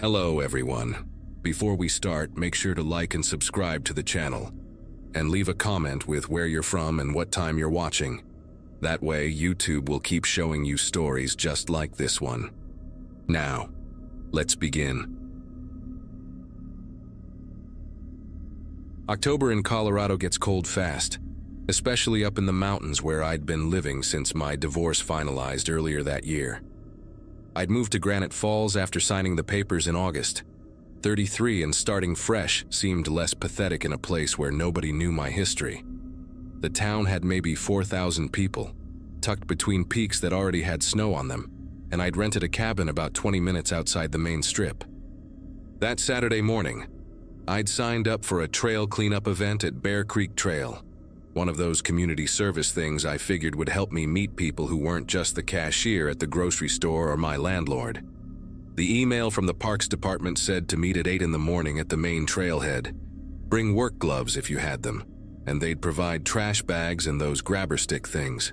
Hello everyone. Before we start, make sure to like and subscribe to the channel. And leave a comment with where you're from and what time you're watching. That way, YouTube will keep showing you stories just like this one. Now, let's begin. October in Colorado gets cold fast, especially up in the mountains where I'd been living since my divorce finalized earlier that year. I'd moved to Granite Falls after signing the papers in August. 33 and starting fresh seemed less pathetic in a place where nobody knew my history. The town had maybe 4,000 people, tucked between peaks that already had snow on them, and I'd rented a cabin about 20 minutes outside the main strip. That Saturday morning, I'd signed up for a trail cleanup event at Bear Creek Trail, one of those community service things I figured would help me meet people who weren't just the cashier at the grocery store or my landlord. The email from the Parks Department said to meet at 8 in the morning at the main trailhead. Bring work gloves if you had them, and they'd provide trash bags and those grabber stick things.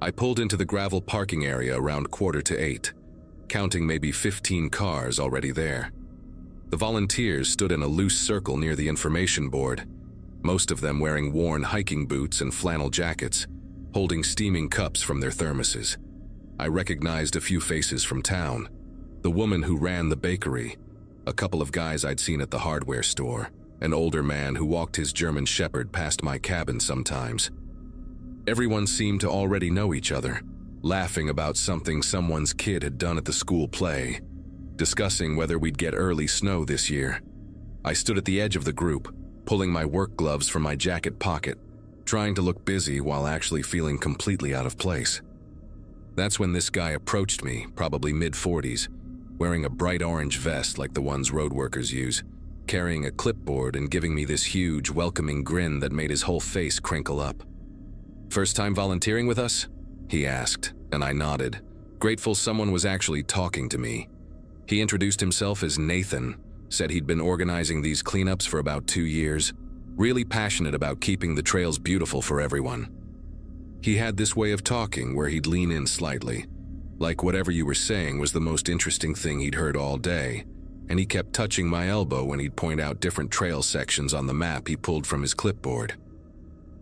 I pulled into the gravel parking area around 7:45, counting maybe 15 cars already there. The volunteers stood in a loose circle near the information board, most of them wearing worn hiking boots and flannel jackets, holding steaming cups from their thermoses. I recognized a few faces from town. The woman who ran the bakery, a couple of guys I'd seen at the hardware store, an older man who walked his German Shepherd past my cabin sometimes. Everyone seemed to already know each other, laughing about something someone's kid had done at the school play, discussing whether we'd get early snow this year. I stood at the edge of the group, pulling my work gloves from my jacket pocket, trying to look busy while actually feeling completely out of place. That's when this guy approached me, probably mid-40s, wearing a bright orange vest like the ones road workers use, carrying a clipboard and giving me this huge, welcoming grin that made his whole face crinkle up. "First time volunteering with us?" he asked, and I nodded, grateful someone was actually talking to me. He introduced himself as Nathan, said he'd been organizing these cleanups for about 2 years, really passionate about keeping the trails beautiful for everyone. He had this way of talking where he'd lean in slightly, like whatever you were saying was the most interesting thing he'd heard all day, and he kept touching my elbow when he'd point out different trail sections on the map he pulled from his clipboard.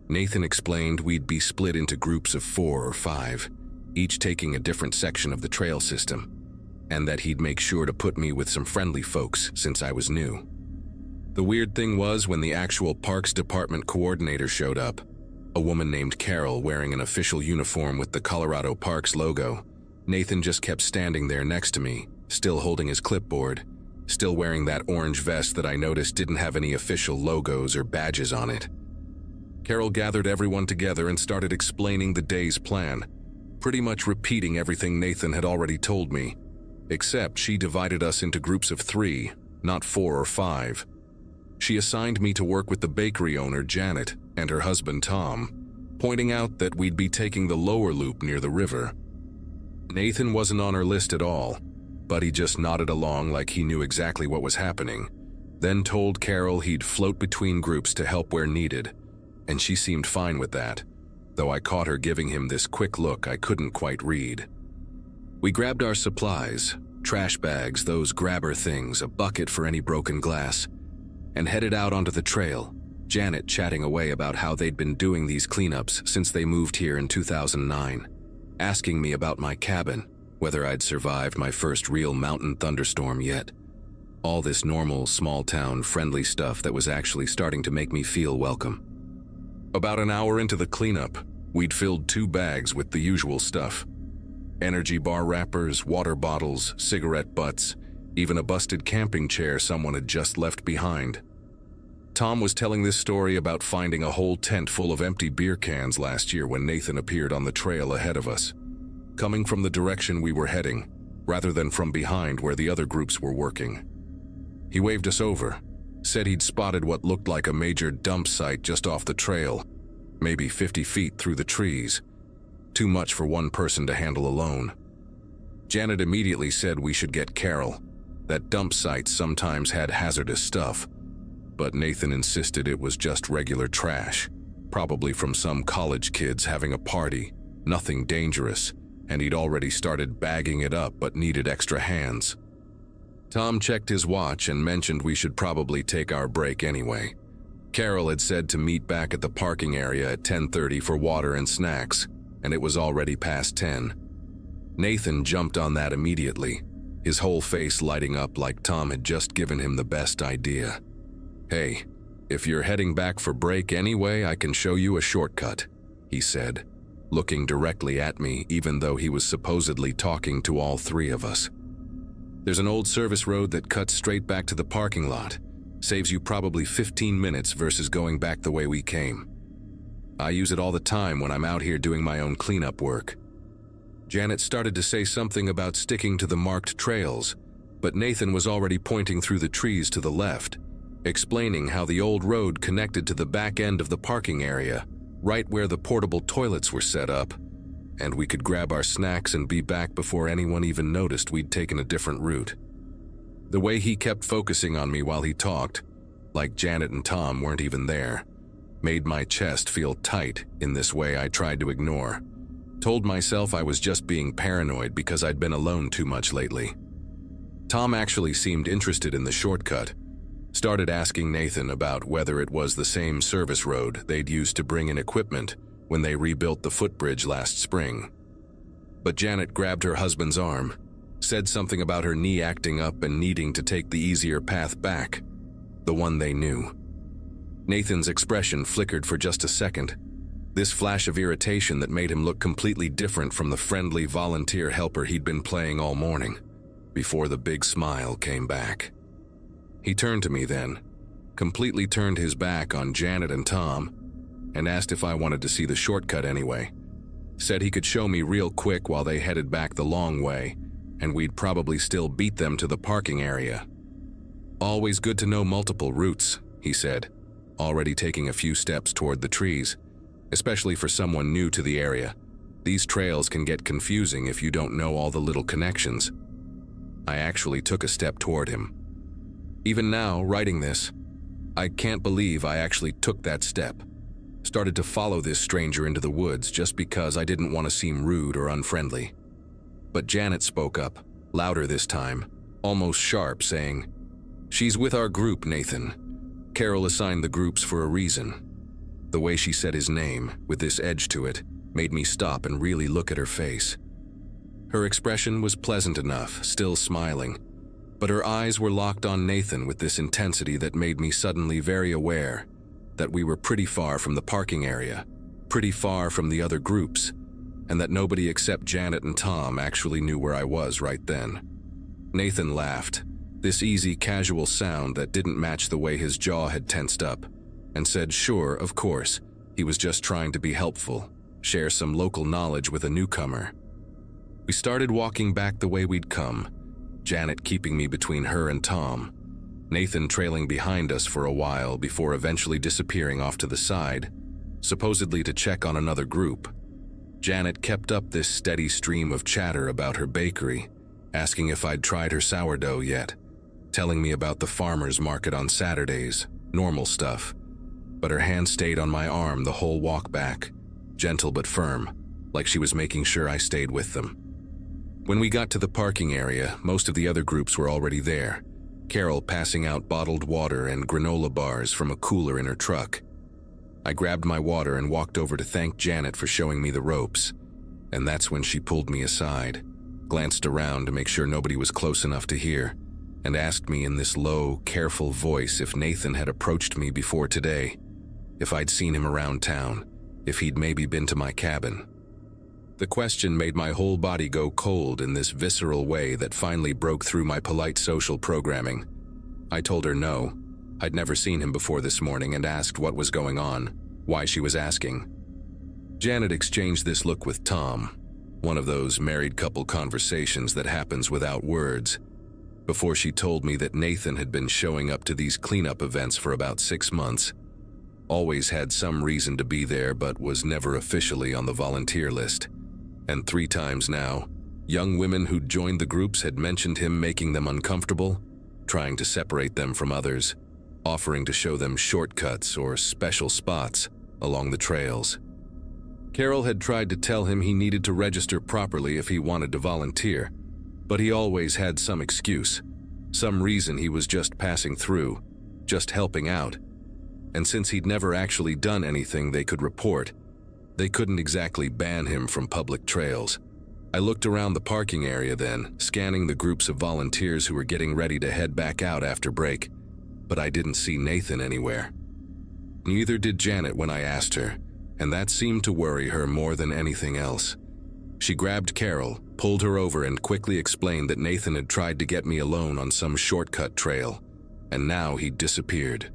Nathan explained we'd be split into groups of 4 or 5, each taking a different section of the trail system, and that he'd make sure to put me with some friendly folks since I was new. The weird thing was when the actual Parks Department coordinator showed up, a woman named Carol wearing an official uniform with the Colorado Parks logo, Nathan just kept standing there next to me, still holding his clipboard, still wearing that orange vest that I noticed didn't have any official logos or badges on it. Carol gathered everyone together and started explaining the day's plan, pretty much repeating everything Nathan had already told me, except she divided us into groups of 3, not 4 or 5. She assigned me to work with the bakery owner, Janet, and her husband, Tom, pointing out that we'd be taking the lower loop near the river. Nathan wasn't on her list at all, but he just nodded along like he knew exactly what was happening, then told Carol he'd float between groups to help where needed, and she seemed fine with that, though I caught her giving him this quick look I couldn't quite read. We grabbed our supplies, trash bags, those grabber things, a bucket for any broken glass, and headed out onto the trail, Janet chatting away about how they'd been doing these cleanups since they moved here in 2009, asking me about my cabin, whether I'd survived my first real mountain thunderstorm yet. All this normal, small-town, friendly stuff that was actually starting to make me feel welcome. About an hour into the cleanup, we'd filled 2 bags with the usual stuff. Energy bar wrappers, water bottles, cigarette butts, even a busted camping chair someone had just left behind. Tom was telling this story about finding a whole tent full of empty beer cans last year when Nathan appeared on the trail ahead of us, coming from the direction we were heading, rather than from behind where the other groups were working. He waved us over, said he'd spotted what looked like a major dump site just off the trail, maybe 50 feet through the trees. Too much for one person to handle alone. Janet immediately said we should get Carol, that dump sites sometimes had hazardous stuff, but Nathan insisted it was just regular trash, probably from some college kids having a party, nothing dangerous, and he'd already started bagging it up but needed extra hands. Tom checked his watch and mentioned we should probably take our break anyway. Carol had said to meet back at the parking area at 10:30 for water and snacks, and it was already past 10. Nathan jumped on that immediately, his whole face lighting up like Tom had just given him the best idea. "Hey, if you're heading back for break anyway, I can show you a shortcut," he said, looking directly at me even though he was supposedly talking to all three of us. "There's an old service road that cuts straight back to the parking lot. Saves you probably 15 minutes versus going back the way we came. I use it all the time when I'm out here doing my own cleanup work." Janet started to say something about sticking to the marked trails, but Nathan was already pointing through the trees to the left, explaining how the old road connected to the back end of the parking area, right where the portable toilets were set up, and we could grab our snacks and be back before anyone even noticed we'd taken a different route. The way he kept focusing on me while he talked, like Janet and Tom weren't even there, made my chest feel tight in this way I tried to ignore. Told myself I was just being paranoid because I'd been alone too much lately. Tom actually seemed interested in the shortcut, started asking Nathan about whether it was the same service road they'd used to bring in equipment when they rebuilt the footbridge last spring. But Janet grabbed her husband's arm, said something about her knee acting up and needing to take the easier path back, the one they knew. Nathan's expression flickered for just a second, this flash of irritation that made him look completely different from the friendly volunteer helper he'd been playing all morning, before the big smile came back. He turned to me then, completely turned his back on Janet and Tom, and asked if I wanted to see the shortcut anyway. Said he could show me real quick while they headed back the long way, and we'd probably still beat them to the parking area. "Always good to know multiple routes," he said, already taking a few steps toward the trees, especially for someone new to the area. "These trails can get confusing if you don't know all the little connections." I actually took a step toward him. Even now, writing this, I can't believe I actually took that step. Started to follow this stranger into the woods just because I didn't want to seem rude or unfriendly. But Janet spoke up, louder this time, almost sharp, saying, "She's with our group, Nathan. Carol assigned the groups for a reason." The way she said his name, with this edge to it, made me stop and really look at her face. Her expression was pleasant enough, still smiling, but her eyes were locked on Nathan with this intensity that made me suddenly very aware that we were pretty far from the parking area, pretty far from the other groups, and that nobody except Janet and Tom actually knew where I was right then. Nathan laughed, this easy, casual sound that didn't match the way his jaw had tensed up, and said sure, of course, he was just trying to be helpful, share some local knowledge with a newcomer. We started walking back the way we'd come, Janet keeping me between her and Tom, Nathan trailing behind us for a while before eventually disappearing off to the side, supposedly to check on another group. Janet kept up this steady stream of chatter about her bakery, asking if I'd tried her sourdough yet, telling me about the farmers market on Saturdays, normal stuff. But her hand stayed on my arm the whole walk back, gentle but firm, like she was making sure I stayed with them. When we got to the parking area, most of the other groups were already there, Carol passing out bottled water and granola bars from a cooler in her truck. I grabbed my water and walked over to thank Janet for showing me the ropes, and that's when she pulled me aside, glanced around to make sure nobody was close enough to hear, and asked me in this low, careful voice if Nathan had approached me before today, if I'd seen him around town, if he'd maybe been to my cabin. The question made my whole body go cold in this visceral way that finally broke through my polite social programming. I told her no, I'd never seen him before this morning, and asked what was going on, why she was asking. Janet exchanged this look with Tom, one of those married couple conversations that happens without words, before she told me that Nathan had been showing up to these cleanup events for about 6 months, always had some reason to be there but was never officially on the volunteer list. And 3 times now, young women who'd joined the groups had mentioned him making them uncomfortable, trying to separate them from others, offering to show them shortcuts or special spots along the trails. Carol had tried to tell him he needed to register properly if he wanted to volunteer, but he always had some excuse, Some reason he was just passing through, just helping out. And since he'd never actually done anything they could report, they couldn't exactly ban him from public trails. I looked around the parking area then, scanning the groups of volunteers who were getting ready to head back out after break, but I didn't see Nathan anywhere. Neither did Janet when I asked her, and that seemed to worry her more than anything else. She grabbed Carol, pulled her over, and quickly explained that Nathan had tried to get me alone on some shortcut trail, and now he'd disappeared.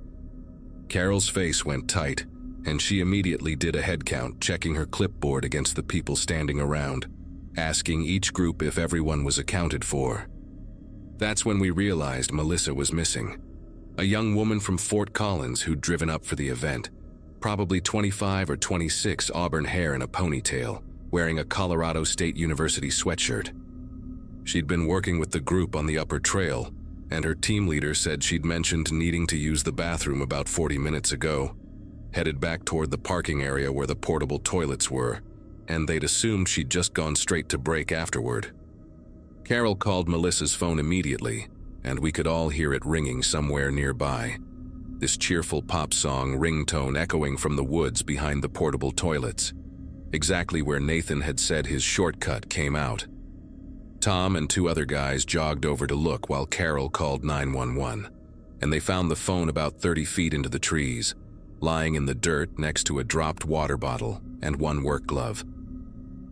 Carol's face went tight, and she immediately did a head count, checking her clipboard against the people standing around, asking each group if everyone was accounted for. That's when we realized Melissa was missing. A young woman from Fort Collins who'd driven up for the event, probably 25 or 26, auburn hair in a ponytail, wearing a Colorado State University sweatshirt. She'd been working with the group on the upper trail, and her team leader said she'd mentioned needing to use the bathroom about 40 minutes ago, headed back toward the parking area where the portable toilets were, and they'd assumed she'd just gone straight to break afterward. Carol called Melissa's phone immediately, and we could all hear it ringing somewhere nearby. This cheerful pop song ringtone echoing from the woods behind the portable toilets, exactly where Nathan had said his shortcut came out. Tom and 2 other guys jogged over to look while Carol called 911, and they found the phone about 30 feet into the trees, lying in the dirt next to a dropped water bottle and 1 work glove.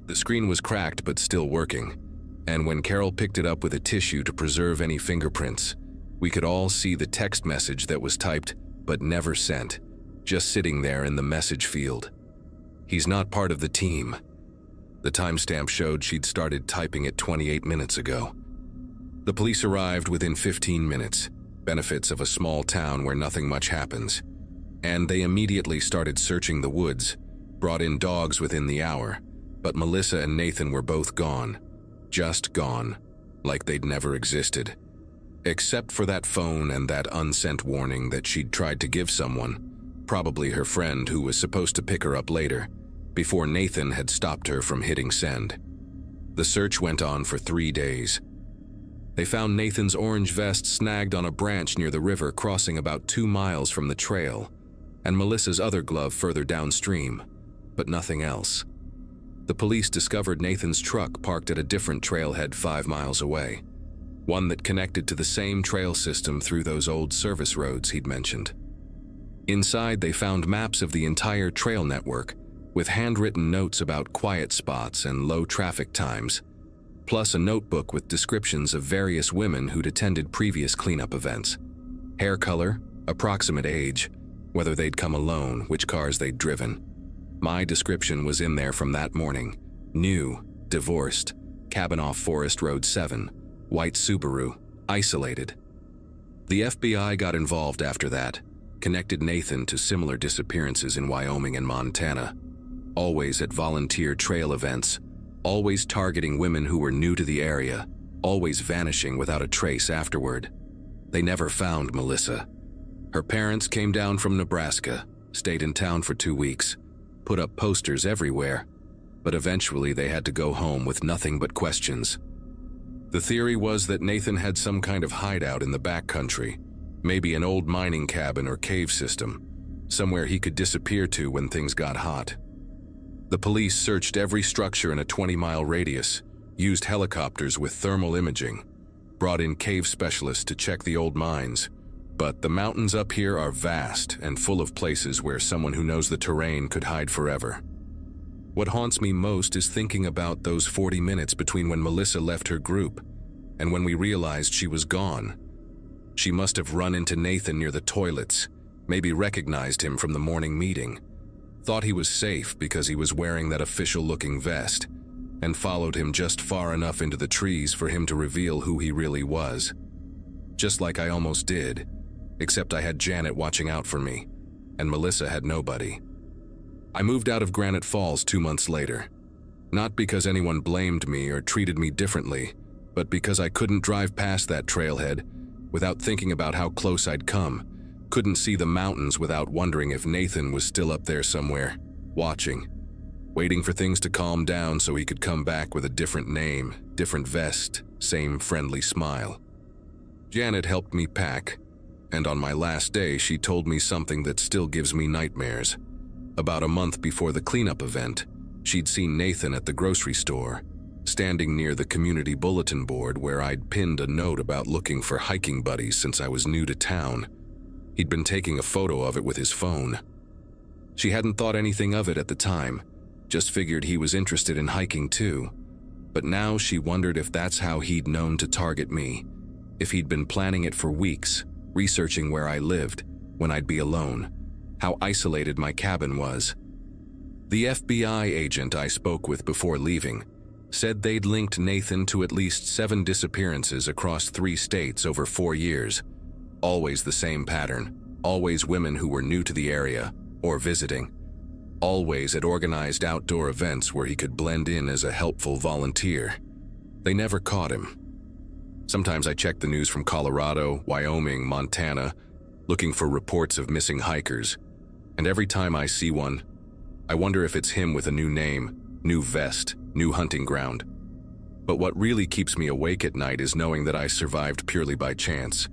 The screen was cracked but still working, and when Carol picked it up with a tissue to preserve any fingerprints, we could all see the text message that was typed but never sent, just sitting there in the message field. "He's not part of the team." The timestamp showed she'd started typing it 28 minutes ago. The police arrived within 15 minutes, benefits of a small town where nothing much happens, and they immediately started searching the woods, brought in dogs within the hour, but Melissa and Nathan were both gone. Just gone, like they'd never existed. Except for that phone and that unsent warning that she'd tried to give someone, probably her friend who was supposed to pick her up later, before Nathan had stopped her from hitting send. The search went on for 3 days. They found Nathan's orange vest snagged on a branch near the river crossing about 2 miles from the trail, and Melissa's other glove further downstream, but nothing else. The police discovered Nathan's truck parked at a different trailhead 5 miles away, one that connected to the same trail system through those old service roads he'd mentioned. Inside, they found maps of the entire trail network, with handwritten notes about quiet spots and low traffic times, plus a notebook with descriptions of various women who'd attended previous cleanup events. Hair color, approximate age, whether they'd come alone, which cars they'd driven. My description was in there from that morning. New, divorced, cabin off Forest Road 7, white Subaru, isolated. The FBI got involved after that, connected Nathan to similar disappearances in Wyoming and Montana, always at volunteer trail events, always targeting women who were new to the area, always vanishing without a trace afterward. They never found Melissa. Her parents came down from Nebraska, stayed in town for 2 weeks, put up posters everywhere, but eventually they had to go home with nothing but questions. The theory was that Nathan had some kind of hideout in the backcountry, maybe an old mining cabin or cave system, somewhere he could disappear to when things got hot. The police searched every structure in a 20-mile radius, used helicopters with thermal imaging, brought in cave specialists to check the old mines, but the mountains up here are vast and full of places where someone who knows the terrain could hide forever. What haunts me most is thinking about those 40 minutes between when Melissa left her group and when we realized she was gone. She must have run into Nathan near the toilets, maybe recognized him from the morning meeting, thought he was safe because he was wearing that official-looking vest, and followed him just far enough into the trees for him to reveal who he really was. Just like I almost did, except I had Janet watching out for me, and Melissa had nobody. I moved out of Granite Falls 2 months later, not because anyone blamed me or treated me differently, but because I couldn't drive past that trailhead without thinking about how close I'd come, couldn't see the mountains without wondering if Nathan was still up there somewhere, watching, waiting for things to calm down so he could come back with a different name, different vest, same friendly smile. Janet helped me pack, and on my last day she told me something that still gives me nightmares. About a month before the cleanup event, she'd seen Nathan at the grocery store, standing near the community bulletin board where I'd pinned a note about looking for hiking buddies since I was new to town. He'd been taking a photo of it with his phone. She hadn't thought anything of it at the time, just figured he was interested in hiking too. But now she wondered if that's how he'd known to target me, if he'd been planning it for weeks, researching where I lived, when I'd be alone, how isolated my cabin was. The FBI agent I spoke with before leaving said they'd linked Nathan to at least 7 disappearances across 3 states over 4 years. Always the same pattern, always women who were new to the area or visiting. Always at organized outdoor events where he could blend in as a helpful volunteer. They never caught him. Sometimes I check the news from Colorado, Wyoming, Montana, looking for reports of missing hikers, and every time I see one, I wonder if it's him with a new name, new vest, new hunting ground. But what really keeps me awake at night is knowing that I survived purely by chance,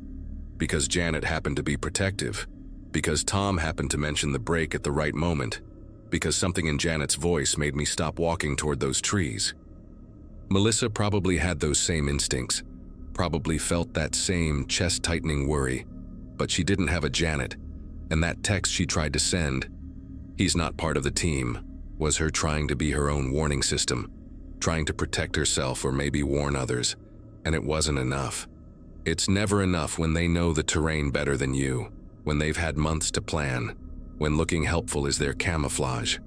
because Janet happened to be protective, because Tom happened to mention the break at the right moment, because something in Janet's voice made me stop walking toward those trees. Melissa probably had those same instincts, probably felt that same chest-tightening worry, but she didn't have a Janet, and that text she tried to send, "He's not part of the team," was her trying to be her own warning system, trying to protect herself or maybe warn others, and it wasn't enough. It's never enough when they know the terrain better than you, when they've had months to plan, when looking helpful is their camouflage.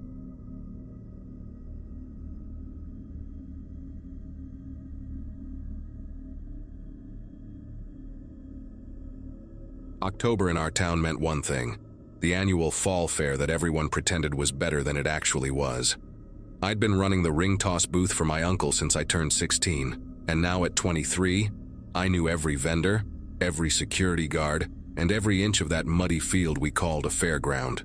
October in our town meant one thing, the annual fall fair that everyone pretended was better than it actually was. I'd been running the ring toss booth for my uncle since I turned 16, and now at 23, I knew every vendor, every security guard, and every inch of that muddy field we called a fairground.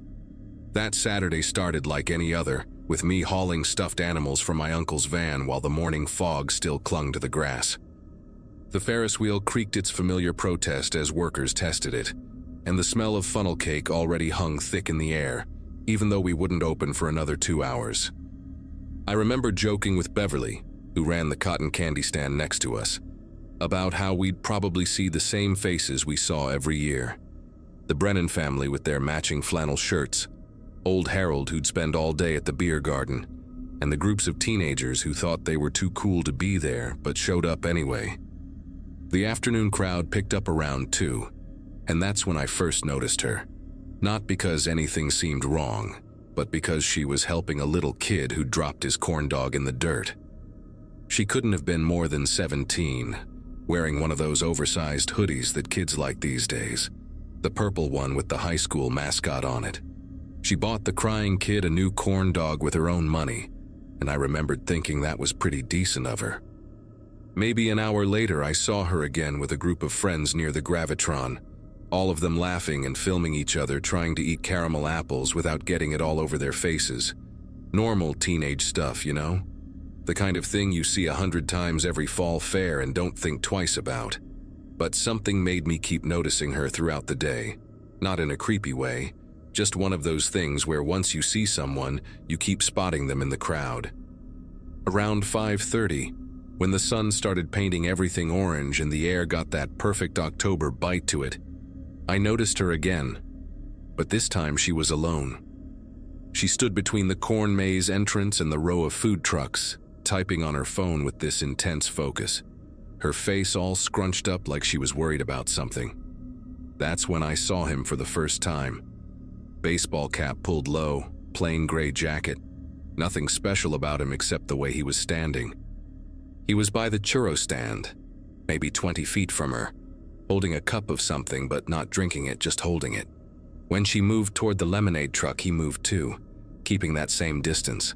That Saturday started like any other, with me hauling stuffed animals from my uncle's van while the morning fog still clung to the grass. The Ferris wheel creaked its familiar protest as workers tested it, and the smell of funnel cake already hung thick in the air, even though we wouldn't open for another 2 hours. I remember joking with Beverly, who ran the cotton candy stand next to us, about how we'd probably see the same faces we saw every year. The Brennan family with their matching flannel shirts, old Harold who'd spend all day at the beer garden, and the groups of teenagers who thought they were too cool to be there but showed up anyway. The afternoon crowd picked up around 2, and that's when I first noticed her. Not because anything seemed wrong, but because she was helping a little kid who dropped his corn dog in the dirt. She couldn't have been more than 17, wearing one of those oversized hoodies that kids like these days, the purple one with the high school mascot on it. She bought the crying kid a new corn dog with her own money, and I remembered thinking that was pretty decent of her. Maybe an hour later I saw her again with a group of friends near the Gravitron, all of them laughing and filming each other trying to eat caramel apples without getting it all over their faces. Normal teenage stuff, you know? The kind of thing you see 100 times every fall fair and don't think twice about. But something made me keep noticing her throughout the day. Not in a creepy way, just one of those things where once you see someone, you keep spotting them in the crowd. Around 5:30, when the sun started painting everything orange and the air got that perfect October bite to it, I noticed her again, but this time she was alone. She stood between the corn maze entrance and the row of food trucks, typing on her phone with this intense focus, her face all scrunched up like she was worried about something. That's when I saw him for the first time. Baseball cap pulled low, plain gray jacket, nothing special about him except the way he was standing. He was by the churro stand, maybe 20 feet from her, holding a cup of something but not drinking it, just holding it. When she moved toward the lemonade truck, he moved too, keeping that same distance.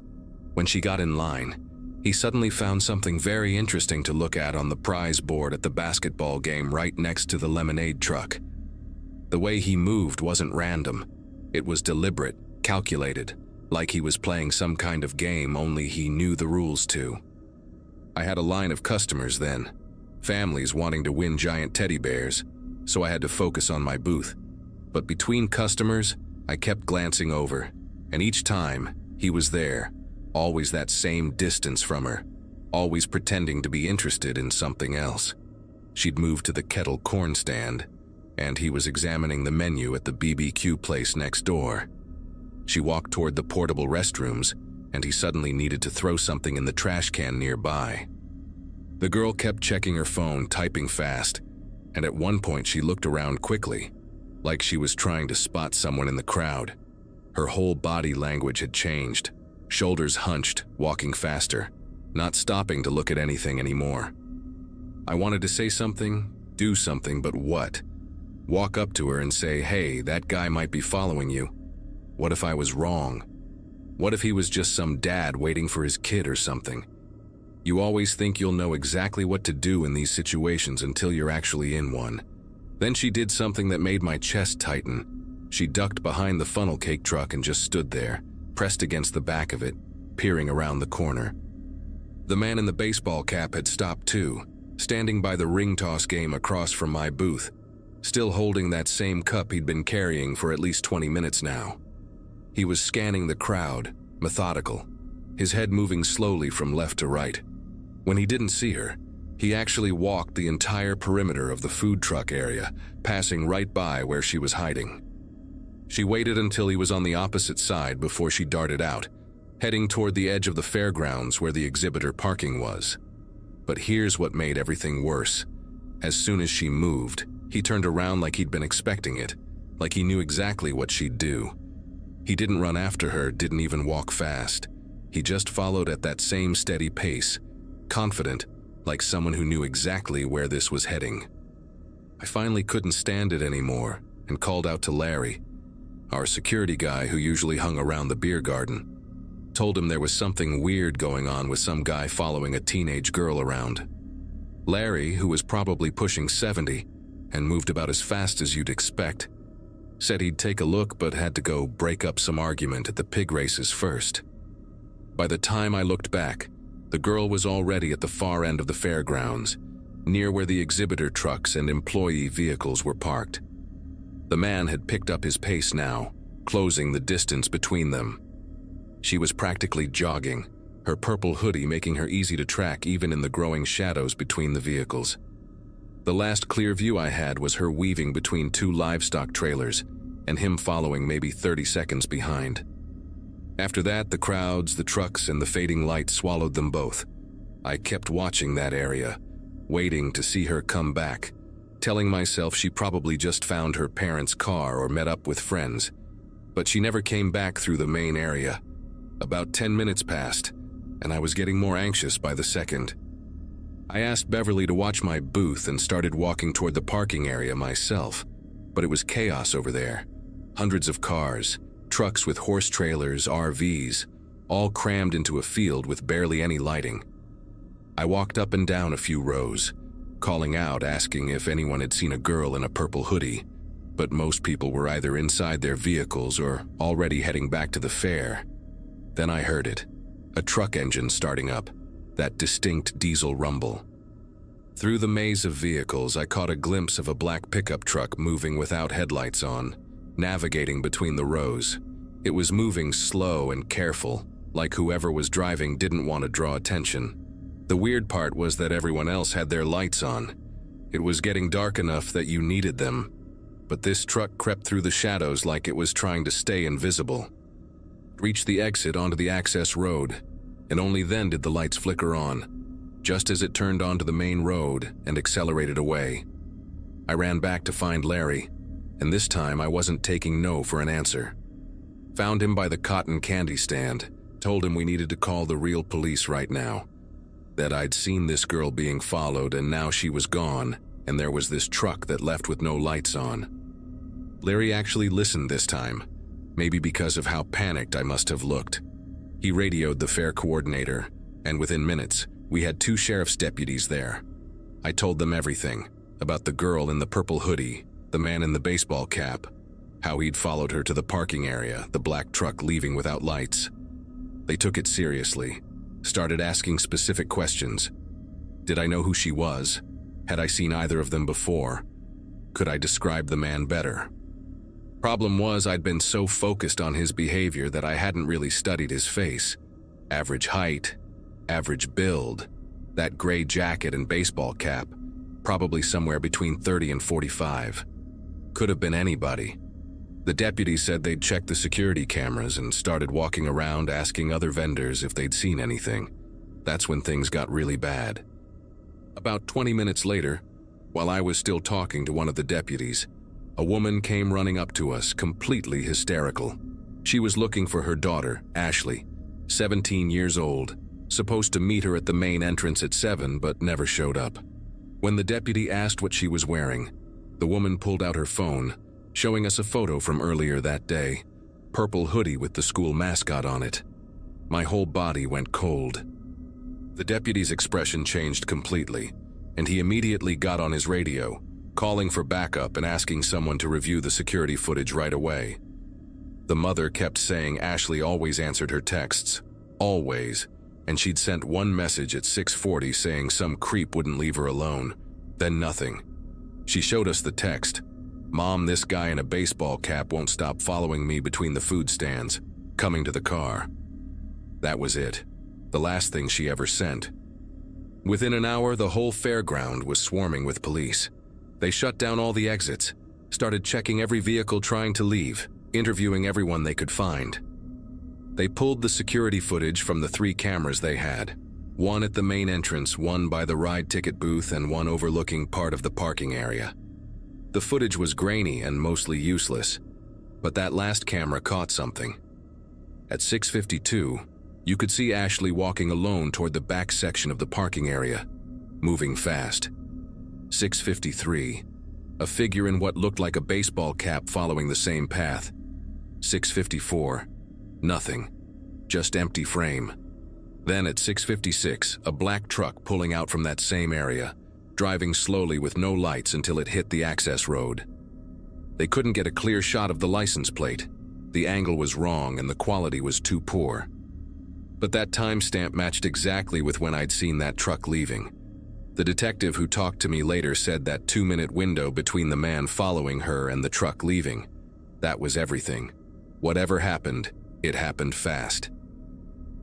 When she got in line, he suddenly found something very interesting to look at on the prize board at the basketball game right next to the lemonade truck. The way he moved wasn't random. It was deliberate, calculated, like he was playing some kind of game only he knew the rules to. I had a line of customers then, families wanting to win giant teddy bears, so I had to focus on my booth. But between customers, I kept glancing over, and each time, he was there, always that same distance from her, always pretending to be interested in something else. She'd moved to the kettle corn stand, and he was examining the menu at the BBQ place next door. She walked toward the portable restrooms, and he suddenly needed to throw something in the trash can nearby. The girl kept checking her phone, typing fast, and at one point she looked around quickly, like she was trying to spot someone in the crowd. Her whole body language had changed, shoulders hunched, walking faster, not stopping to look at anything anymore. I wanted to say something, do something, but what? Walk up to her and say, "Hey, that guy might be following you." What if I was wrong? What if he was just some dad waiting for his kid or something? You always think you'll know exactly what to do in these situations until you're actually in one. Then she did something that made my chest tighten. She ducked behind the funnel cake truck and just stood there, pressed against the back of it, peering around the corner. The man in the baseball cap had stopped too, standing by the ring toss game across from my booth, still holding that same cup he'd been carrying for at least 20 minutes now. He was scanning the crowd, methodical, his head moving slowly from left to right. When he didn't see her, he actually walked the entire perimeter of the food truck area, passing right by where she was hiding. She waited until he was on the opposite side before she darted out, heading toward the edge of the fairgrounds where the exhibitor parking was. But here's what made everything worse. As soon as she moved, he turned around like he'd been expecting it, like he knew exactly what she'd do. He didn't run after her, didn't even walk fast. He just followed at that same steady pace, confident, like someone who knew exactly where this was heading. I finally couldn't stand it anymore and called out to Larry, our security guy who usually hung around the beer garden. Told him there was something weird going on with some guy following a teenage girl around. Larry, who was probably pushing 70 and moved about as fast as you'd expect, said he'd take a look but had to go break up some argument at the pig races first. By the time I looked back, the girl was already at the far end of the fairgrounds, near where the exhibitor trucks and employee vehicles were parked. The man had picked up his pace now, closing the distance between them. She was practically jogging, her purple hoodie making her easy to track even in the growing shadows between the vehicles. The last clear view I had was her weaving between two livestock trailers, and him following maybe 30 seconds behind. After that, the crowds, the trucks, and the fading lights swallowed them both. I kept watching that area, waiting to see her come back, telling myself she probably just found her parents' car or met up with friends. But she never came back through the main area. About 10 minutes passed, and I was getting more anxious by the second. I asked Beverly to watch my booth and started walking toward the parking area myself, but it was chaos over there. Hundreds of cars, trucks with horse trailers, RVs, all crammed into a field with barely any lighting. I walked up and down a few rows, calling out, asking if anyone had seen a girl in a purple hoodie, but most people were either inside their vehicles or already heading back to the fair. Then I heard it, a truck engine starting up, that distinct diesel rumble. Through the maze of vehicles, I caught a glimpse of a black pickup truck moving without headlights on, navigating between the rows. It was moving slow and careful, like whoever was driving didn't want to draw attention. The weird part was that everyone else had their lights on. It was getting dark enough that you needed them, but this truck crept through the shadows like it was trying to stay invisible. Reached the exit onto the access road, and only then did the lights flicker on, just as it turned onto the main road and accelerated away. I ran back to find Larry, and this time I wasn't taking no for an answer. Found him by the cotton candy stand, told him we needed to call the real police right now, that I'd seen this girl being followed and now she was gone, and there was this truck that left with no lights on. Larry actually listened this time, maybe because of how panicked I must have looked. He radioed the fair coordinator, and within minutes, we had 2 sheriff's deputies there. I told them everything, about the girl in the purple hoodie, the man in the baseball cap, how he'd followed her to the parking area, the black truck leaving without lights. They took it seriously, started asking specific questions. Did I know who she was? Had I seen either of them before? Could I describe the man better? Problem was, I'd been so focused on his behavior that I hadn't really studied his face. Average height, average build, that gray jacket and baseball cap, probably somewhere between 30 and 45. Could have been anybody. The deputy said they'd checked the security cameras and started walking around asking other vendors if they'd seen anything. That's when things got really bad. About 20 minutes later, while I was still talking to one of the deputies, a woman came running up to us, completely hysterical. She was looking for her daughter, Ashley, 17 years old, supposed to meet her at the main entrance at 7 but never showed up. When the deputy asked what she was wearing, the woman pulled out her phone, showing us a photo from earlier that day, purple hoodie with the school mascot on it. My whole body went cold. The deputy's expression changed completely, and he immediately got on his radio, calling for backup and asking someone to review the security footage right away. The mother kept saying Ashley always answered her texts, always, and she'd sent one message at 6:40 saying some creep wouldn't leave her alone, then nothing. She showed us the text, "Mom, this guy in a baseball cap won't stop following me between the food stands, coming to the car." That was it, the last thing she ever sent. Within an hour, the whole fairground was swarming with police. They shut down all the exits, started checking every vehicle trying to leave, interviewing everyone they could find. They pulled the security footage from the 3 cameras they had, one at the main entrance, one by the ride ticket booth, and one overlooking part of the parking area. The footage was grainy and mostly useless, but that last camera caught something. At 6:52, you could see Ashley walking alone toward the back section of the parking area, moving fast. 6:53, a figure in what looked like a baseball cap following the same path. 6:54, nothing, just empty frame. Then at 6:56, a black truck pulling out from that same area, driving slowly with no lights until it hit the access road. They couldn't get a clear shot of the license plate. The angle was wrong and the quality was too poor. But that timestamp matched exactly with when I'd seen that truck leaving. The detective who talked to me later said that 2-minute window between the man following her and the truck leaving, that was everything. Whatever happened, it happened fast.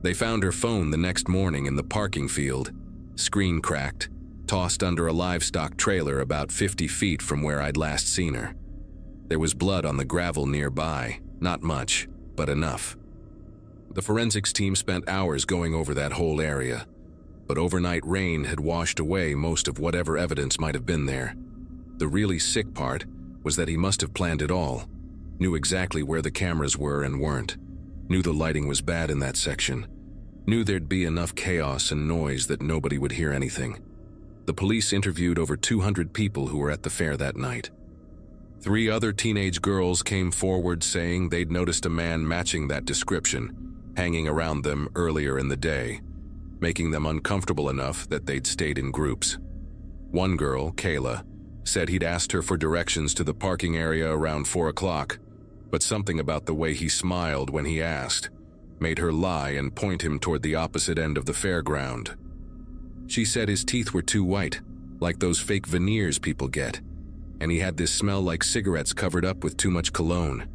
They found her phone the next morning in the parking field, screen cracked, tossed under a livestock trailer about 50 feet from where I'd last seen her. There was blood on the gravel nearby, not much, but enough. The forensics team spent hours going over that whole area, but overnight rain had washed away most of whatever evidence might have been there. The really sick part was that he must have planned it all, knew exactly where the cameras were and weren't, knew the lighting was bad in that section, knew there'd be enough chaos and noise that nobody would hear anything. The police interviewed over 200 people who were at the fair that night. 3 other teenage girls came forward saying they'd noticed a man matching that description, hanging around them earlier in the day, making them uncomfortable enough that they'd stayed in groups. One girl, Kayla, said he'd asked her for directions to the parking area around 4 o'clock, but something about the way he smiled when he asked made her lie and point him toward the opposite end of the fairground. She said his teeth were too white, like those fake veneers people get, and he had this smell like cigarettes covered up with too much cologne.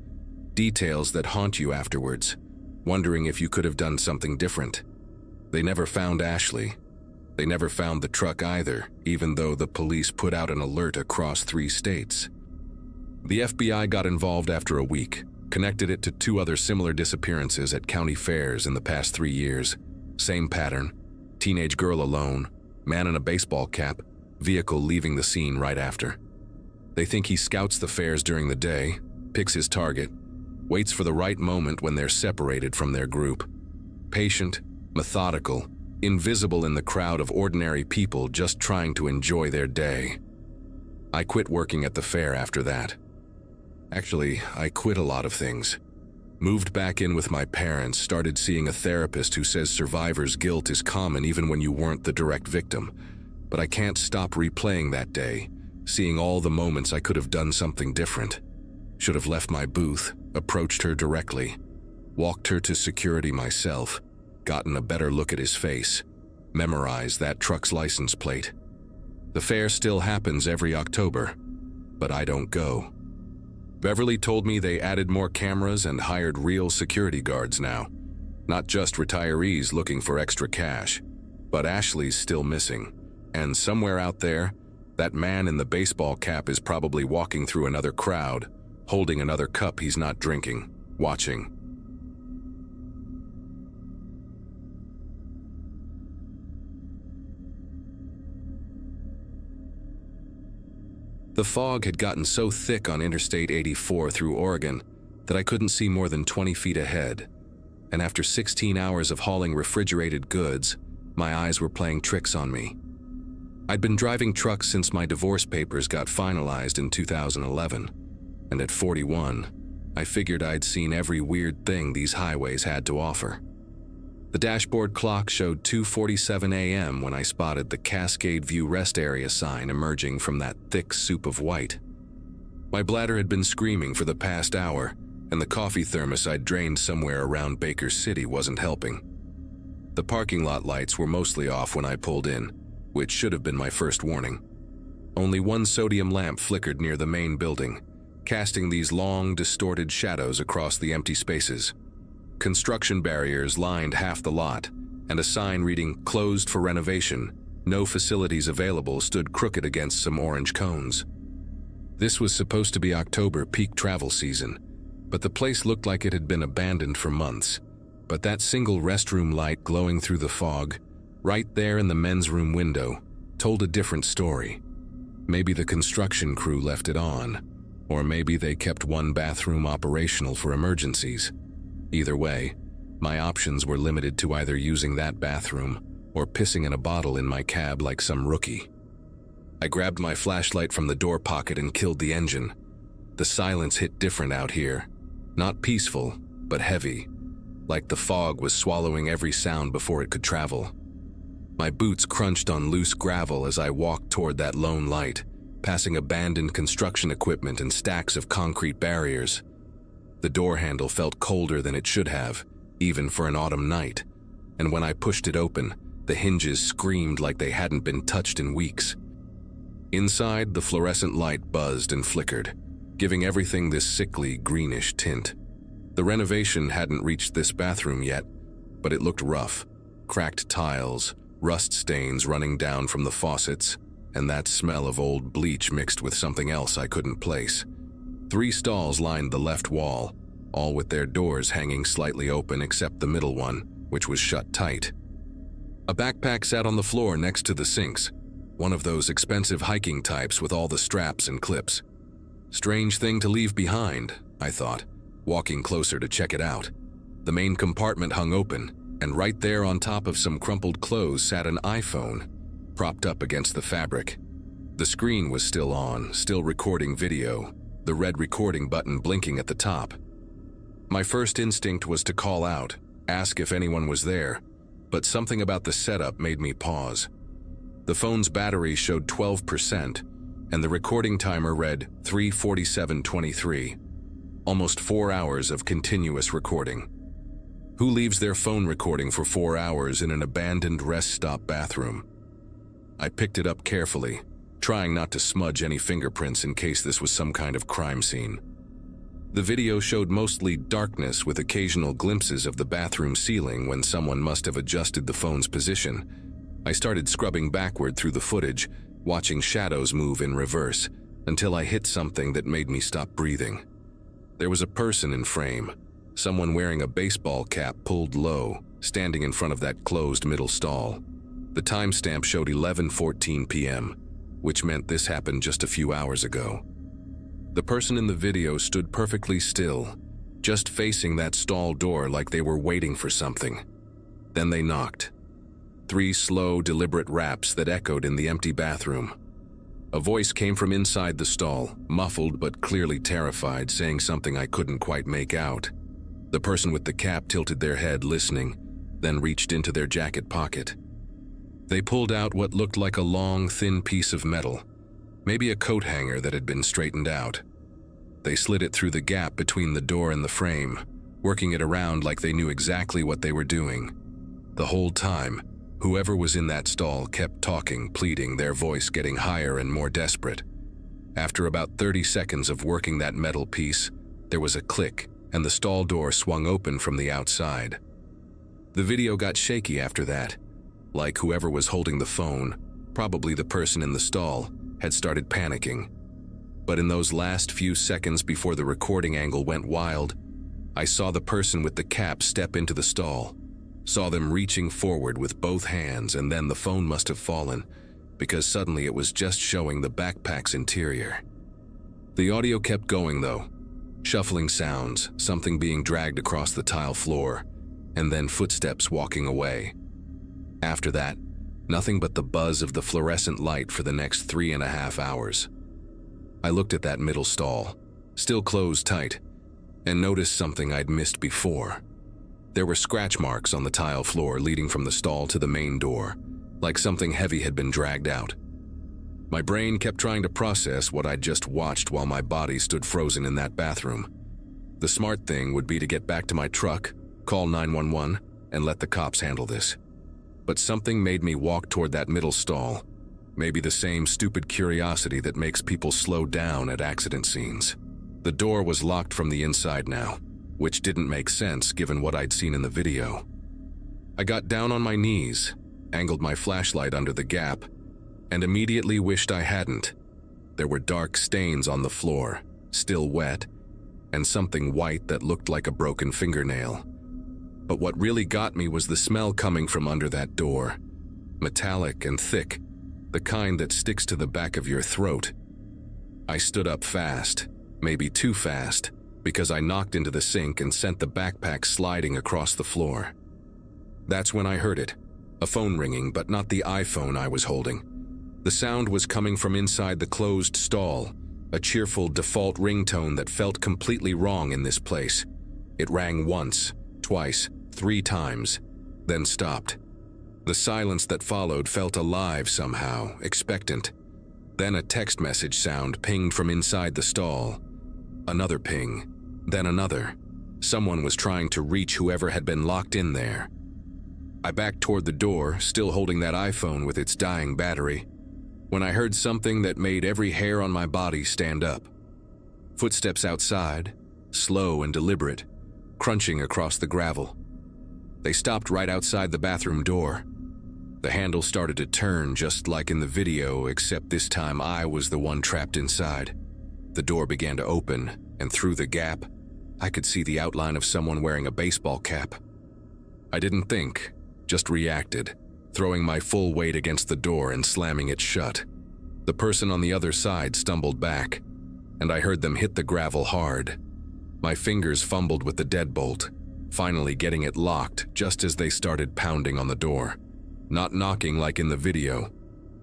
Details that haunt you afterwards, wondering if you could have done something different. They never found Ashley. They never found the truck either, even though the police put out an alert across 3 states. The FBI got involved after a week, connected it to 2 other similar disappearances at county fairs in the past 3 years. Same pattern, teenage girl alone, man in a baseball cap, vehicle leaving the scene right after. They think he scouts the fairs during the day, picks his target, waits for the right moment when they're separated from their group. Patient, methodical, invisible in the crowd of ordinary people just trying to enjoy their day. I quit working at the fair after that. Actually, I quit a lot of things. Moved back in with my parents, started seeing a therapist who says survivor's guilt is common even when you weren't the direct victim. But I can't stop replaying that day, seeing all the moments I could have done something different. Should have left my booth, approached her directly, walked her to security myself, gotten a better look at his face, memorized that truck's license plate. The fair still happens every October, but I don't go. Beverly told me they added more cameras and hired real security guards now. Not just retirees looking for extra cash. But Ashley's still missing, and somewhere out there, that man in the baseball cap is probably walking through another crowd, holding another cup he's not drinking, watching. The fog had gotten so thick on Interstate 84 through Oregon that I couldn't see more than 20 feet ahead, and after 16 hours of hauling refrigerated goods, my eyes were playing tricks on me. I'd been driving trucks since my divorce papers got finalized in 2011, and at 41, I figured I'd seen every weird thing these highways had to offer. The dashboard clock showed 2:47 a.m. when I spotted the Cascade View Rest Area sign emerging from that thick soup of white. My bladder had been screaming for the past hour, and the coffee thermos I'd drained somewhere around Baker City wasn't helping. The parking lot lights were mostly off when I pulled in, which should have been my first warning. Only one sodium lamp flickered near the main building, casting these long, distorted shadows across the empty spaces. Construction barriers lined half the lot, and a sign reading "Closed for renovation, no facilities available" stood crooked against some orange cones. This was supposed to be October peak travel season, but the place looked like it had been abandoned for months. But that single restroom light glowing through the fog, right there in the men's room window, told a different story. Maybe the construction crew left it on, or maybe they kept one bathroom operational for emergencies. Either way, my options were limited to either using that bathroom or pissing in a bottle in my cab like some rookie. I grabbed my flashlight from the door pocket and killed the engine. The silence hit different out here. Not peaceful, but heavy, like the fog was swallowing every sound before it could travel. My boots crunched on loose gravel as I walked toward that lone light, passing abandoned construction equipment and stacks of concrete barriers. The door handle felt colder than it should have, even for an autumn night, and when I pushed it open, the hinges screamed like they hadn't been touched in weeks. Inside, the fluorescent light buzzed and flickered, giving everything this sickly, greenish tint. The renovation hadn't reached this bathroom yet, but it looked rough. Cracked tiles, rust stains running down from the faucets, and that smell of old bleach mixed with something else I couldn't place. 3 stalls lined the left wall, all with their doors hanging slightly open except the middle one, which was shut tight. A backpack sat on the floor next to the sinks, one of those expensive hiking types with all the straps and clips. Strange thing to leave behind, I thought, walking closer to check it out. The main compartment hung open, and right there on top of some crumpled clothes sat an iPhone, propped up against the fabric. The screen was still on, still recording video, the red recording button blinking at the top. My first instinct was to call out, ask if anyone was there, but something about the setup made me pause. The phone's battery showed 12%, and the recording timer read 3:47:23. Almost 4 hours of continuous recording. Who leaves their phone recording for 4 hours in an abandoned rest stop bathroom? I picked it up carefully, trying not to smudge any fingerprints in case this was some kind of crime scene. The video showed mostly darkness with occasional glimpses of the bathroom ceiling when someone must have adjusted the phone's position. I started scrubbing backward through the footage, watching shadows move in reverse, until I hit something that made me stop breathing. There was a person in frame, someone wearing a baseball cap pulled low, standing in front of that closed middle stall. The timestamp showed 11:14 p.m., which meant this happened just a few hours ago. The person in the video stood perfectly still, just facing that stall door like they were waiting for something. Then they knocked. 3 slow, deliberate raps that echoed in the empty bathroom. A voice came from inside the stall, muffled but clearly terrified, saying something I couldn't quite make out. The person with the cap tilted their head, listening, then reached into their jacket pocket. They pulled out what looked like a long, thin piece of metal, maybe a coat hanger that had been straightened out. They slid it through the gap between the door and the frame, working it around like they knew exactly what they were doing. The whole time, Whoever was in that stall kept talking, pleading, their voice getting higher and more desperate. After about 30 seconds of working that metal piece, there was a click, and the stall door swung open from the outside. The video got shaky after that, like whoever was holding the phone, probably the person in the stall, had started panicking. But in those last few seconds before the recording angle went wild, I saw the person with the cap step into the stall, saw them reaching forward with both hands, and then the phone must have fallen, because suddenly it was just showing the backpack's interior. The audio kept going though. Shuffling sounds, something being dragged across the tile floor, and then footsteps walking away. After that, nothing but the buzz of the fluorescent light for the next 3.5 hours. I looked at that middle stall, still closed tight, and noticed something I'd missed before. There were scratch marks on the tile floor leading from the stall to the main door, like something heavy had been dragged out. My brain kept trying to process what I'd just watched while my body stood frozen in that bathroom. The smart thing would be to get back to my truck, call 911, and let the cops handle this. But something made me walk toward that middle stall, maybe the same stupid curiosity that makes people slow down at accident scenes. The door was locked from the inside now, which didn't make sense given what I'd seen in the video. I got down on my knees, angled my flashlight under the gap, and immediately wished I hadn't. There were dark stains on the floor, still wet, and something white that looked like a broken fingernail. But what really got me was the smell coming from under that door. Metallic and thick, the kind that sticks to the back of your throat. I stood up fast, maybe too fast, because I knocked into the sink and sent the backpack sliding across the floor. That's when I heard it, a phone ringing, but not the iPhone I was holding. The sound was coming from inside the closed stall, a cheerful default ringtone that felt completely wrong in this place. It rang once, twice, 3 times, then stopped. The silence that followed felt alive somehow, expectant. Then a text message sound pinged from inside the stall. Another ping, then another. Someone was trying to reach whoever had been locked in there. I backed toward the door, still holding that iPhone with its dying battery, when I heard something that made every hair on my body stand up. Footsteps outside, slow and deliberate, crunching across the gravel. They stopped right outside the bathroom door. The handle started to turn just like in the video, except this time I was the one trapped inside. The door began to open, and through the gap, I could see the outline of someone wearing a baseball cap. I didn't think, just reacted, throwing my full weight against the door and slamming it shut. The person on the other side stumbled back, and I heard them hit the gravel hard. My fingers fumbled with the deadbolt, finally getting it locked just as they started pounding on the door. Not knocking like in the video.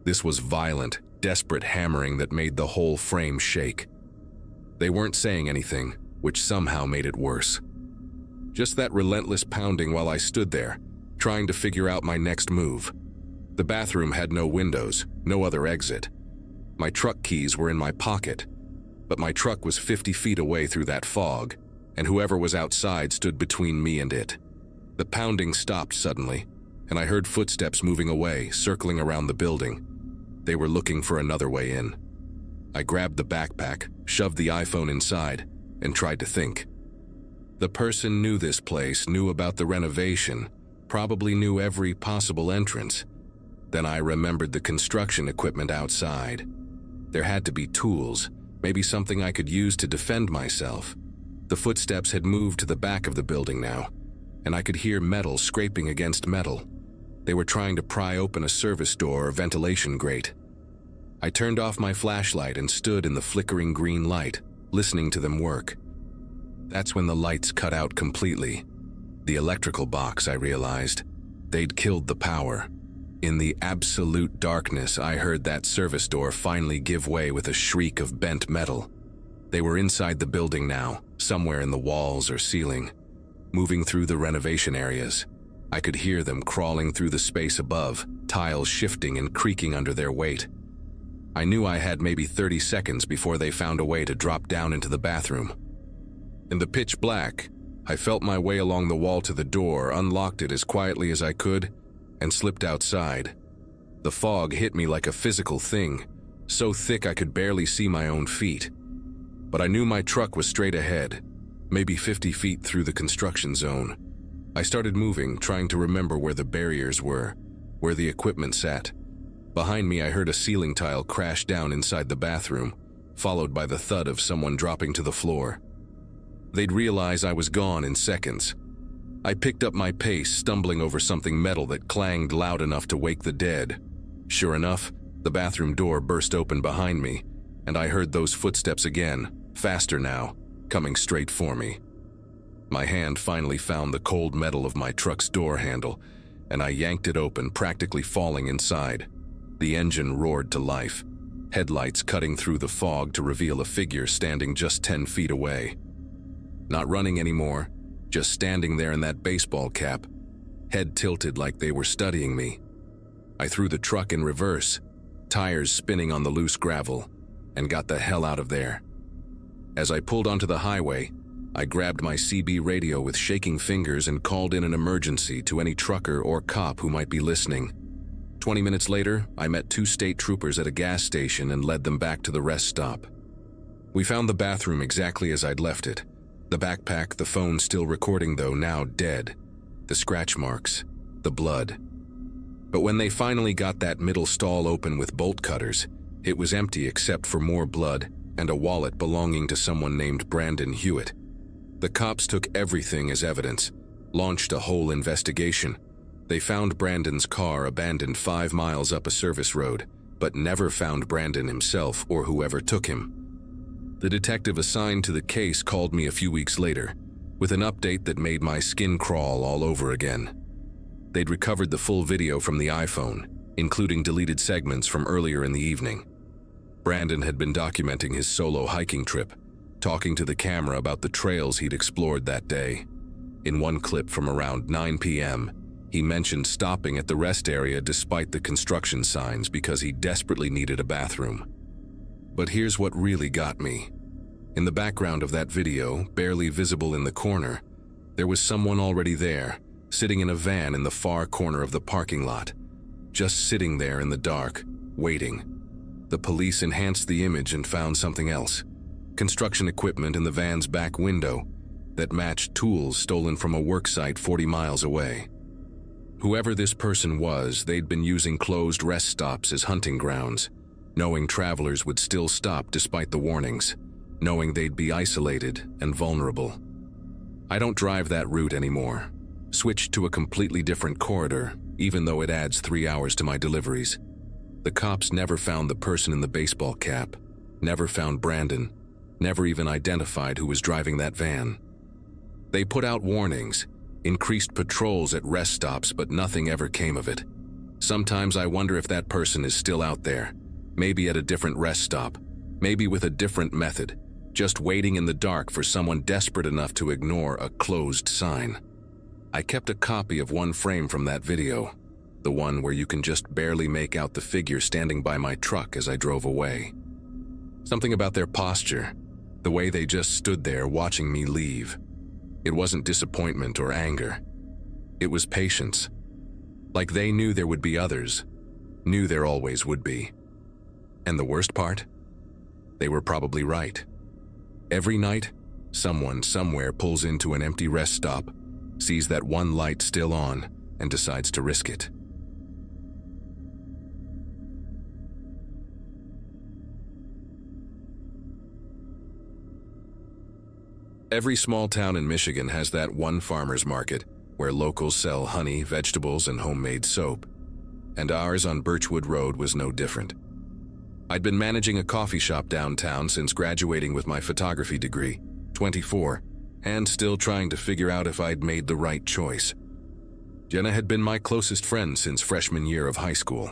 This was violent, desperate hammering that made the whole frame shake. They weren't saying anything, which somehow made it worse. Just that relentless pounding while I stood there, trying to figure out my next move. The bathroom had no windows, no other exit. My truck keys were in my pocket, but my truck was 50 feet away through that fog, and whoever was outside stood between me and it. The pounding stopped suddenly, and I heard footsteps moving away, circling around the building. They were looking for another way in. I grabbed the backpack, shoved the iPhone inside, and tried to think. The person knew this place, knew about the renovation, probably knew every possible entrance. Then I remembered the construction equipment outside. There had to be tools, maybe something I could use to defend myself. The footsteps had moved to the back of the building now, and I could hear metal scraping against metal. They were trying to pry open a service door or ventilation grate. I turned off my flashlight and stood in the flickering green light, listening to them work. That's when the lights cut out completely. The electrical box, I realized. They'd killed the power. In the absolute darkness, I heard that service door finally give way with a shriek of bent metal. They were inside the building now, somewhere in the walls or ceiling, moving through the renovation areas. I could hear them crawling through the space above, tiles shifting and creaking under their weight. I knew I had maybe 30 seconds before they found a way to drop down into the bathroom. In the pitch black, I felt my way along the wall to the door, unlocked it as quietly as I could, and slipped outside. The fog hit me like a physical thing, so thick I could barely see my own feet. But I knew my truck was straight ahead, maybe 50 feet through the construction zone. I started moving, trying to remember where the barriers were, where the equipment sat. Behind me, I heard a ceiling tile crash down inside the bathroom, followed by the thud of someone dropping to the floor. They'd realize I was gone in seconds. I picked up my pace, stumbling over something metal that clanged loud enough to wake the dead. Sure enough, the bathroom door burst open behind me, and I heard those footsteps again, faster now, coming straight for me. My hand finally found the cold metal of my truck's door handle, and I yanked it open, practically falling inside. The engine roared to life, headlights cutting through the fog to reveal a figure standing just 10 feet away. Not running anymore, just standing there in that baseball cap, head tilted like they were studying me. I threw the truck in reverse, tires spinning on the loose gravel, and got the hell out of there. As I pulled onto the highway, I grabbed my CB radio with shaking fingers and called in an emergency to any trucker or cop who might be listening. 20 minutes later, I met 2 state troopers at a gas station and led them back to the rest stop. We found the bathroom exactly as I'd left it. The backpack, the phone still recording though, now dead. The scratch marks, the blood. But when they finally got that middle stall open with bolt cutters, it was empty except for more blood and a wallet belonging to someone named Brandon Hewitt. The cops took everything as evidence, launched a whole investigation. They found Brandon's car abandoned 5 miles up a service road, but never found Brandon himself or whoever took him. The detective assigned to the case called me a few weeks later, with an update that made my skin crawl all over again. They'd recovered the full video from the iPhone, including deleted segments from earlier in the evening. Brandon had been documenting his solo hiking trip, talking to the camera about the trails he'd explored that day. In one clip from around 9 p.m., he mentioned stopping at the rest area despite the construction signs because he desperately needed a bathroom. But here's what really got me. In the background of that video, barely visible in the corner, there was someone already there, sitting in a van in the far corner of the parking lot. Just sitting there in the dark, waiting. The police enhanced the image and found something else. Construction equipment in the van's back window that matched tools stolen from a worksite 40 miles away. Whoever this person was, they'd been using closed rest stops as hunting grounds, knowing travelers would still stop despite the warnings, knowing they'd be isolated and vulnerable. I don't drive that route anymore. Switched to a completely different corridor, even though it adds 3 hours to my deliveries. The cops never found the person in the baseball cap, never found Brandon, never even identified who was driving that van. They put out warnings, increased patrols at rest stops, but nothing ever came of it. Sometimes I wonder if that person is still out there, maybe at a different rest stop, maybe with a different method, just waiting in the dark for someone desperate enough to ignore a closed sign. I kept a copy of one frame from that video, the one where you can just barely make out the figure standing by my truck as I drove away. Something about their posture, the way they just stood there watching me leave. It wasn't disappointment or anger. It was patience. Like they knew there would be others, knew there always would be. And the worst part? They were probably right. Every night, someone somewhere pulls into an empty rest stop, sees that one light still on, and decides to risk it. Every small town in Michigan has that one farmer's market where locals sell honey, vegetables, and homemade soap. And ours on Birchwood Road was no different. I'd been managing a coffee shop downtown since graduating with my photography degree, 24, and still trying to figure out if I'd made the right choice. Jenna had been my closest friend since freshman year of high school.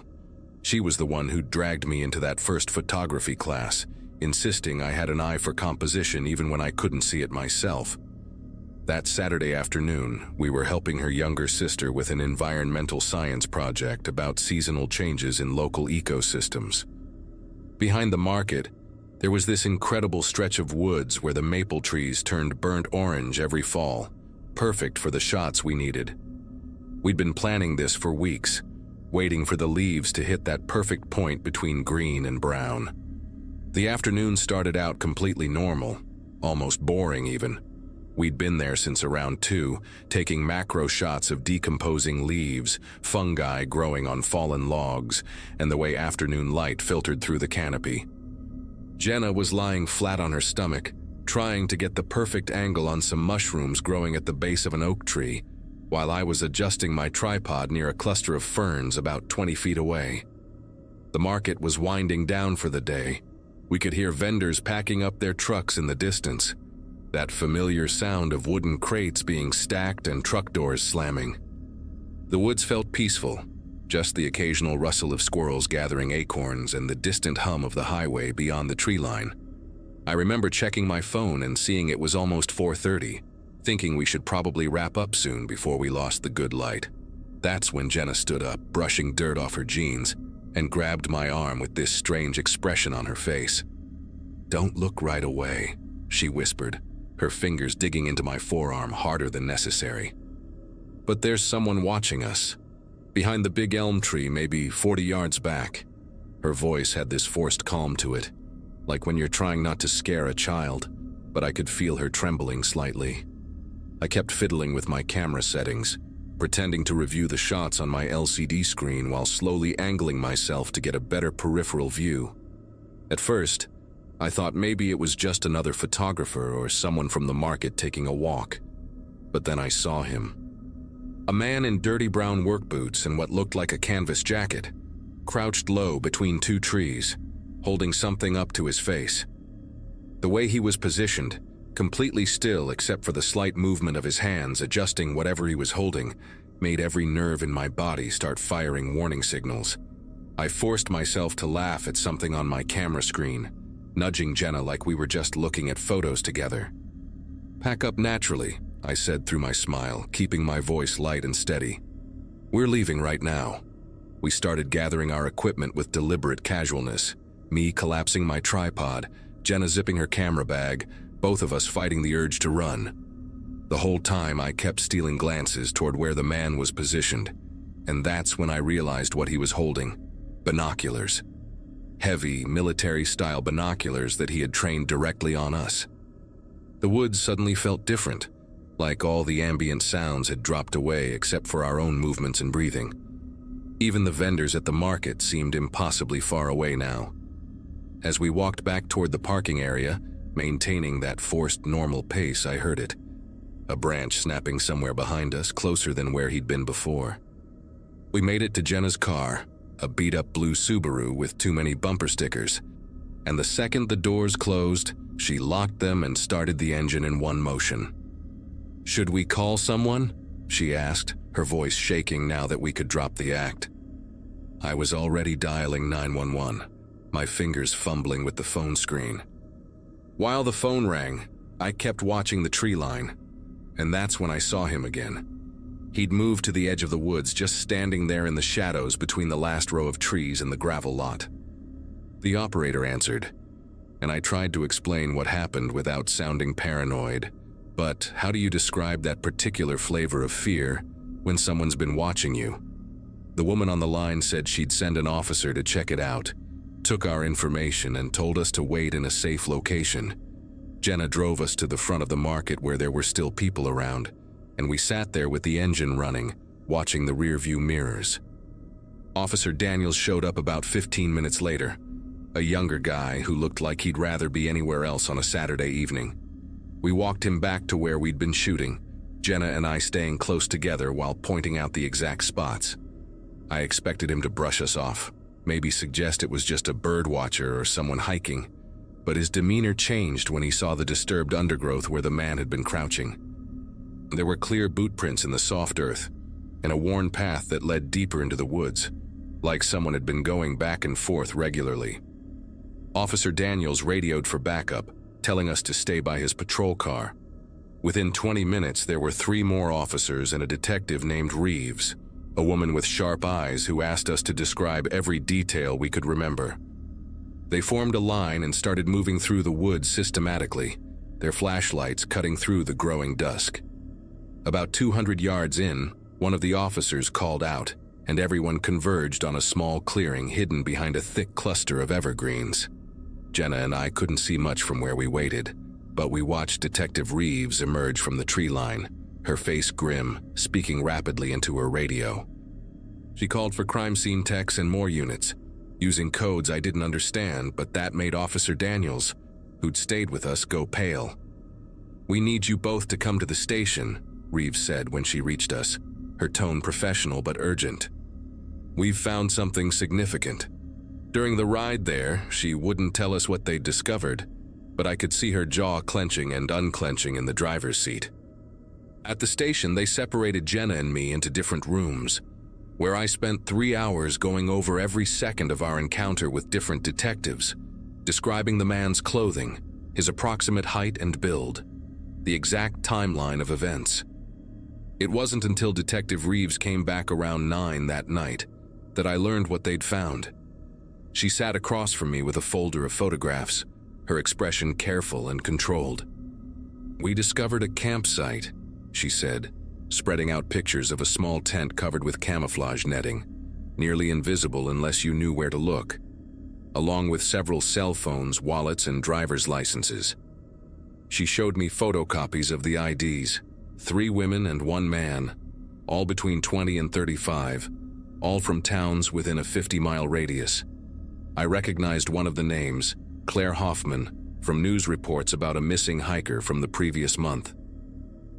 She was the one who dragged me into that first photography class, insisting I had an eye for composition even when I couldn't see it myself. That Saturday afternoon, we were helping her younger sister with an environmental science project about seasonal changes in local ecosystems. Behind the market, there was this incredible stretch of woods where the maple trees turned burnt orange every fall, perfect for the shots we needed. We'd been planning this for weeks, waiting for the leaves to hit that perfect point between green and brown. The afternoon started out completely normal, almost boring even. We'd been there since around 2, taking macro shots of decomposing leaves, fungi growing on fallen logs, and the way afternoon light filtered through the canopy. Jenna was lying flat on her stomach, trying to get the perfect angle on some mushrooms growing at the base of an oak tree, while I was adjusting my tripod near a cluster of ferns about 20 feet away. The market was winding down for the day. We could hear vendors packing up their trucks in the distance, that familiar sound of wooden crates being stacked and truck doors slamming. The woods felt peaceful, just the occasional rustle of squirrels gathering acorns and the distant hum of the highway beyond the tree line. I remember checking my phone and seeing it was almost 4:30, thinking we should probably wrap up soon before we lost the good light. That's when Jenna stood up, brushing dirt off her jeans, and grabbed my arm with this strange expression on her face. "Don't look right away," she whispered, her fingers digging into my forearm harder than necessary. "But there's someone watching us, behind the big elm tree maybe 40 yards back." Her voice had this forced calm to it, like when you're trying not to scare a child, but I could feel her trembling slightly. I kept fiddling with my camera settings, pretending to review the shots on my LCD screen while slowly angling myself to get a better peripheral view. At first, I thought maybe it was just another photographer or someone from the market taking a walk. But then I saw him. A man in dirty brown work boots and what looked like a canvas jacket, crouched low between 2 trees, holding something up to his face. The way he was positioned, completely still except for the slight movement of his hands adjusting whatever he was holding, made every nerve in my body start firing warning signals. I forced myself to laugh at something on my camera screen, nudging Jenna like we were just looking at photos together. "Pack up naturally," I said through my smile, keeping my voice light and steady. "We're leaving right now." We started gathering our equipment with deliberate casualness, me collapsing my tripod, Jenna zipping her camera bag, both of us fighting the urge to run. The whole time I kept stealing glances toward where the man was positioned, and that's when I realized what he was holding: binoculars. Heavy, military-style binoculars that he had trained directly on us. The woods suddenly felt different, like all the ambient sounds had dropped away except for our own movements and breathing. Even the vendors at the market seemed impossibly far away now. As we walked back toward the parking area, maintaining that forced normal pace, I heard it. A branch snapping somewhere behind us, closer than where he'd been before. We made it to Jenna's car, a beat-up blue Subaru with too many bumper stickers, and the second the doors closed, she locked them and started the engine in one motion. "Should we call someone?" she asked, her voice shaking now that we could drop the act. I was already dialing 911, my fingers fumbling with the phone screen. While the phone rang, I kept watching the tree line, and that's when I saw him again. He'd moved to the edge of the woods, just standing there in the shadows between the last row of trees and the gravel lot. The operator answered, and I tried to explain what happened without sounding paranoid. But how do you describe that particular flavor of fear when someone's been watching you? The woman on the line said she'd send an officer to check it out, took our information and told us to wait in a safe location. Jenna drove us to the front of the market where there were still people around, and we sat there with the engine running, watching the rear-view mirrors. Officer Daniels showed up about 15 minutes later, a younger guy who looked like he'd rather be anywhere else on a Saturday evening. We walked him back to where we'd been shooting, Jenna and I staying close together while pointing out the exact spots. I expected him to brush us off, maybe suggest it was just a bird watcher or someone hiking, but his demeanor changed when he saw the disturbed undergrowth where the man had been crouching. There were clear boot prints in the soft earth, and a worn path that led deeper into the woods, like someone had been going back and forth regularly. Officer Daniels radioed for backup, telling us to stay by his patrol car. Within 20 minutes, there were 3 more officers and a detective named Reeves, a woman with sharp eyes who asked us to describe every detail we could remember. They formed a line and started moving through the woods systematically, their flashlights cutting through the growing dusk. About 200 yards in, One of the officers called out, and everyone converged on a small clearing hidden behind a thick cluster of evergreens. Jenna and I couldn't see much from where we waited, but we watched Detective Reeves emerge from the tree line, her face grim, speaking rapidly into her radio. She called for crime scene techs and more units, using codes I didn't understand, but that made Officer Daniels, who'd stayed with us, go pale. "We need you both to come to the station," Reeves said when she reached us, her tone professional but urgent. "We've found something significant." During the ride there, she wouldn't tell us what they'd discovered, but I could see her jaw clenching and unclenching in the driver's seat. At the station, they separated Jenna and me into different rooms, where I spent 3 hours going over every second of our encounter with different detectives, describing the man's clothing, his approximate height and build, the exact timeline of events. It wasn't until Detective Reeves came back around 9 that night that I learned what they'd found. She sat across from me with a folder of photographs, her expression careful and controlled. "We discovered a campsite," she said, spreading out pictures of a small tent covered with camouflage netting, nearly invisible unless you knew where to look, along with several cell phones, wallets, and driver's licenses. She showed me photocopies of the IDs, 3 women and 1 man, all between 20 and 35, all from towns within a 50-mile radius. I recognized one of the names, Claire Hoffman, from news reports about a missing hiker from the previous month.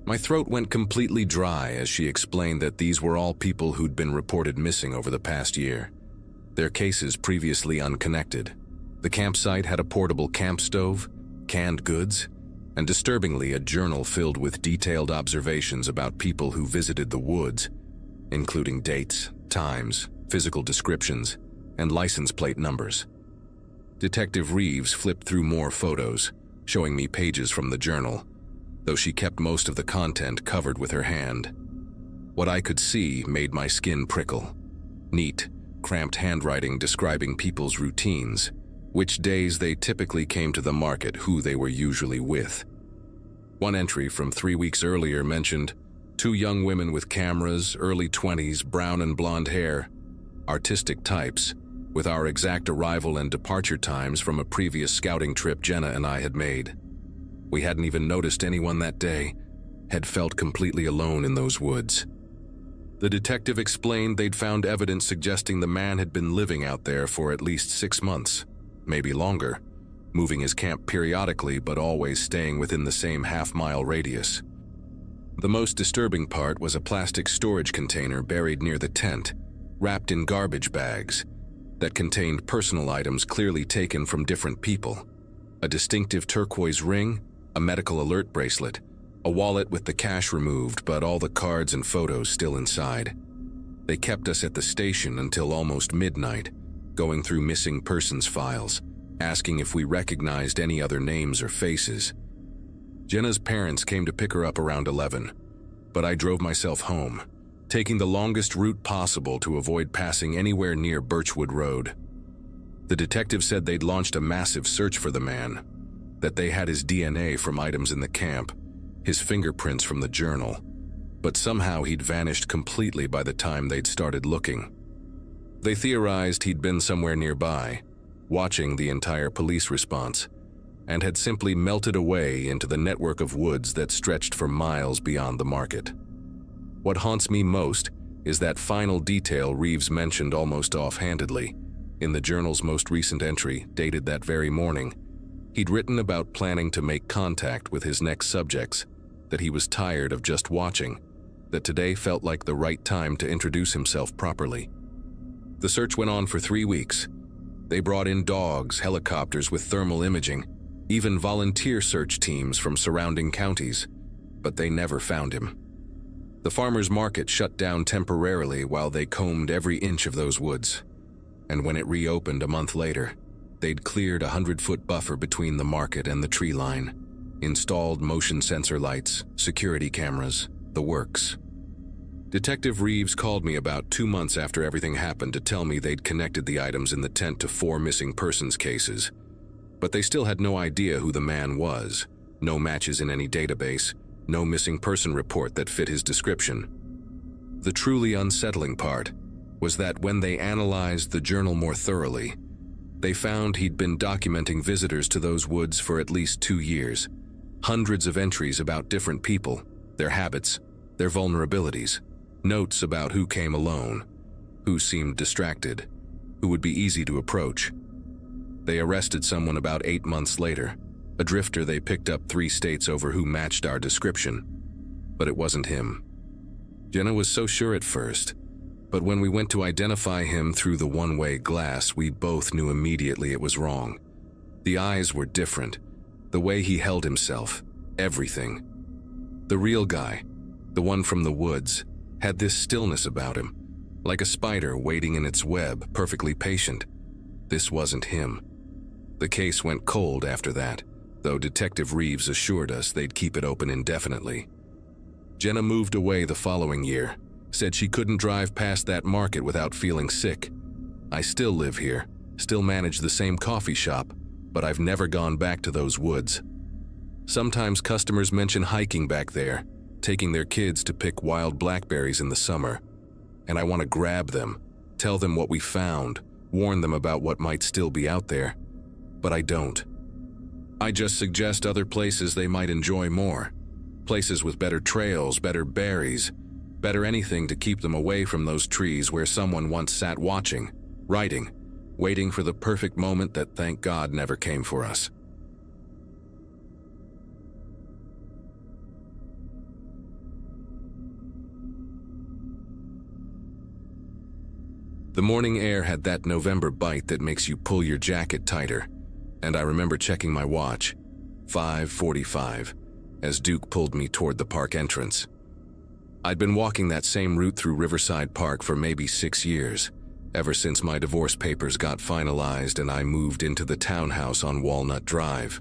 My throat went completely dry as she explained that these were all people who'd been reported missing over the past year, their cases previously unconnected. The campsite had a portable camp stove, canned goods, and disturbingly a journal filled with detailed observations about people who visited the woods, including dates, times, physical descriptions, and license plate numbers. Detective Reeves flipped through more photos, showing me pages from the journal, though she kept most of the content covered with her hand. What I could see made my skin prickle. Neat, cramped handwriting describing people's routines, which days they typically came to the market, who they were usually with. One entry from 3 weeks earlier mentioned 2 young women with cameras, early 20s, brown and blonde hair, artistic types, with our exact arrival and departure times from a previous scouting trip Jenna and I had made. We hadn't even noticed anyone that day, had felt completely alone in those woods. The detective explained they'd found evidence suggesting the man had been living out there for at least 6 months, maybe longer, moving his camp periodically but always staying within the same half-mile radius. The most disturbing part was a plastic storage container buried near the tent, wrapped in garbage bags, that contained personal items clearly taken from different people. A distinctive turquoise ring, a medical alert bracelet, a wallet with the cash removed but all the cards and photos still inside. They kept us at the station until almost midnight, going through missing persons files, asking if we recognized any other names or faces. Jenna's parents came to pick her up around 11, but I drove myself home, taking the longest route possible to avoid passing anywhere near Birchwood Road. The detective said they'd launched a massive search for the man, that they had his DNA from items in the camp, his fingerprints from the journal, but somehow he'd vanished completely by the time they'd started looking. They theorized he'd been somewhere nearby, watching the entire police response, and had simply melted away into the network of woods that stretched for miles beyond the market. What haunts me most is that final detail Reeves mentioned almost offhandedly. In the journal's most recent entry, dated that very morning, he'd written about planning to make contact with his next subjects, that he was tired of just watching, that today felt like the right time to introduce himself properly. The search went on for 3 weeks. They brought in dogs, helicopters with thermal imaging, even volunteer search teams from surrounding counties, but they never found him. The farmers' market shut down temporarily while they combed every inch of those woods, and when it reopened a month later, they'd cleared a 100-foot buffer between the market and the tree line, installed motion sensor lights, security cameras, the works. Detective Reeves called me about 2 months after everything happened to tell me they'd connected the items in the tent to 4 missing persons cases, but they still had no idea who the man was, no matches in any database, no missing person report that fit his description. The truly unsettling part was that when they analyzed the journal more thoroughly, they found he'd been documenting visitors to those woods for at least 2 years. Hundreds of entries about different people, their habits, their vulnerabilities, notes about who came alone, who seemed distracted, who would be easy to approach. They arrested someone about 8 months later, a drifter they picked up 3 states over who matched our description. But it wasn't him. Jenna was so sure at first, but when we went to identify him through the one-way glass, we both knew immediately it was wrong. The eyes were different, the way he held himself, everything. The real guy, the one from the woods, had this stillness about him, like a spider waiting in its web, perfectly patient. This wasn't him. The case went cold after that, though Detective Reeves assured us they'd keep it open indefinitely. Jenna moved away the following year, said she couldn't drive past that market without feeling sick. I still live here, still manage the same coffee shop, but I've never gone back to those woods. Sometimes customers mention hiking back there, taking their kids to pick wild blackberries in the summer. And I want to grab them, tell them what we found, warn them about what might still be out there. But I don't. I just suggest other places they might enjoy more. Places with better trails, better berries, better anything to keep them away from those trees where someone once sat watching, writing, waiting for the perfect moment that, thank God, never came for us. The morning air had that November bite that makes you pull your jacket tighter, and I remember checking my watch, 5:45, as Duke pulled me toward the park entrance. I'd been walking that same route through Riverside Park for maybe 6 years, ever since my divorce papers got finalized and I moved into the townhouse on Walnut Drive.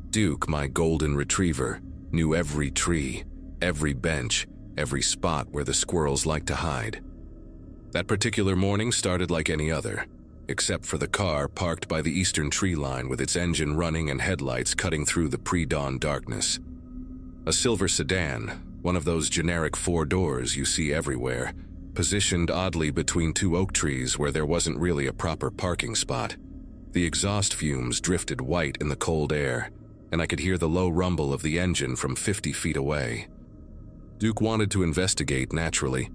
Duke, my golden retriever, knew every tree, every bench, every spot where the squirrels like to hide. That particular morning started like any other, except for the car parked by the eastern tree line with its engine running and headlights cutting through the pre-dawn darkness. A silver sedan, one of those generic 4 doors you see everywhere, positioned oddly between 2 oak trees where there wasn't really a proper parking spot. The exhaust fumes drifted white in the cold air, and I could hear the low rumble of the engine from 50 feet away. Duke wanted to investigate naturally,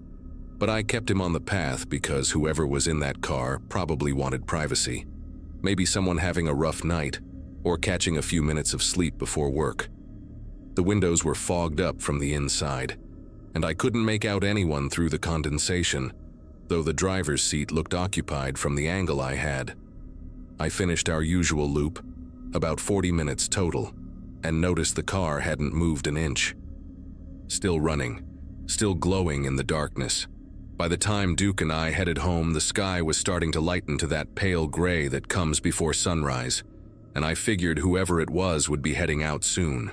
but I kept him on the path because whoever was in that car probably wanted privacy. Maybe someone having a rough night, or catching a few minutes of sleep before work. The windows were fogged up from the inside, and I couldn't make out anyone through the condensation, though the driver's seat looked occupied from the angle I had. I finished our usual loop, about 40 minutes total, and noticed the car hadn't moved an inch. Still running, still glowing in the darkness. By the time Duke and I headed home, the sky was starting to lighten to that pale gray that comes before sunrise, and I figured whoever it was would be heading out soon.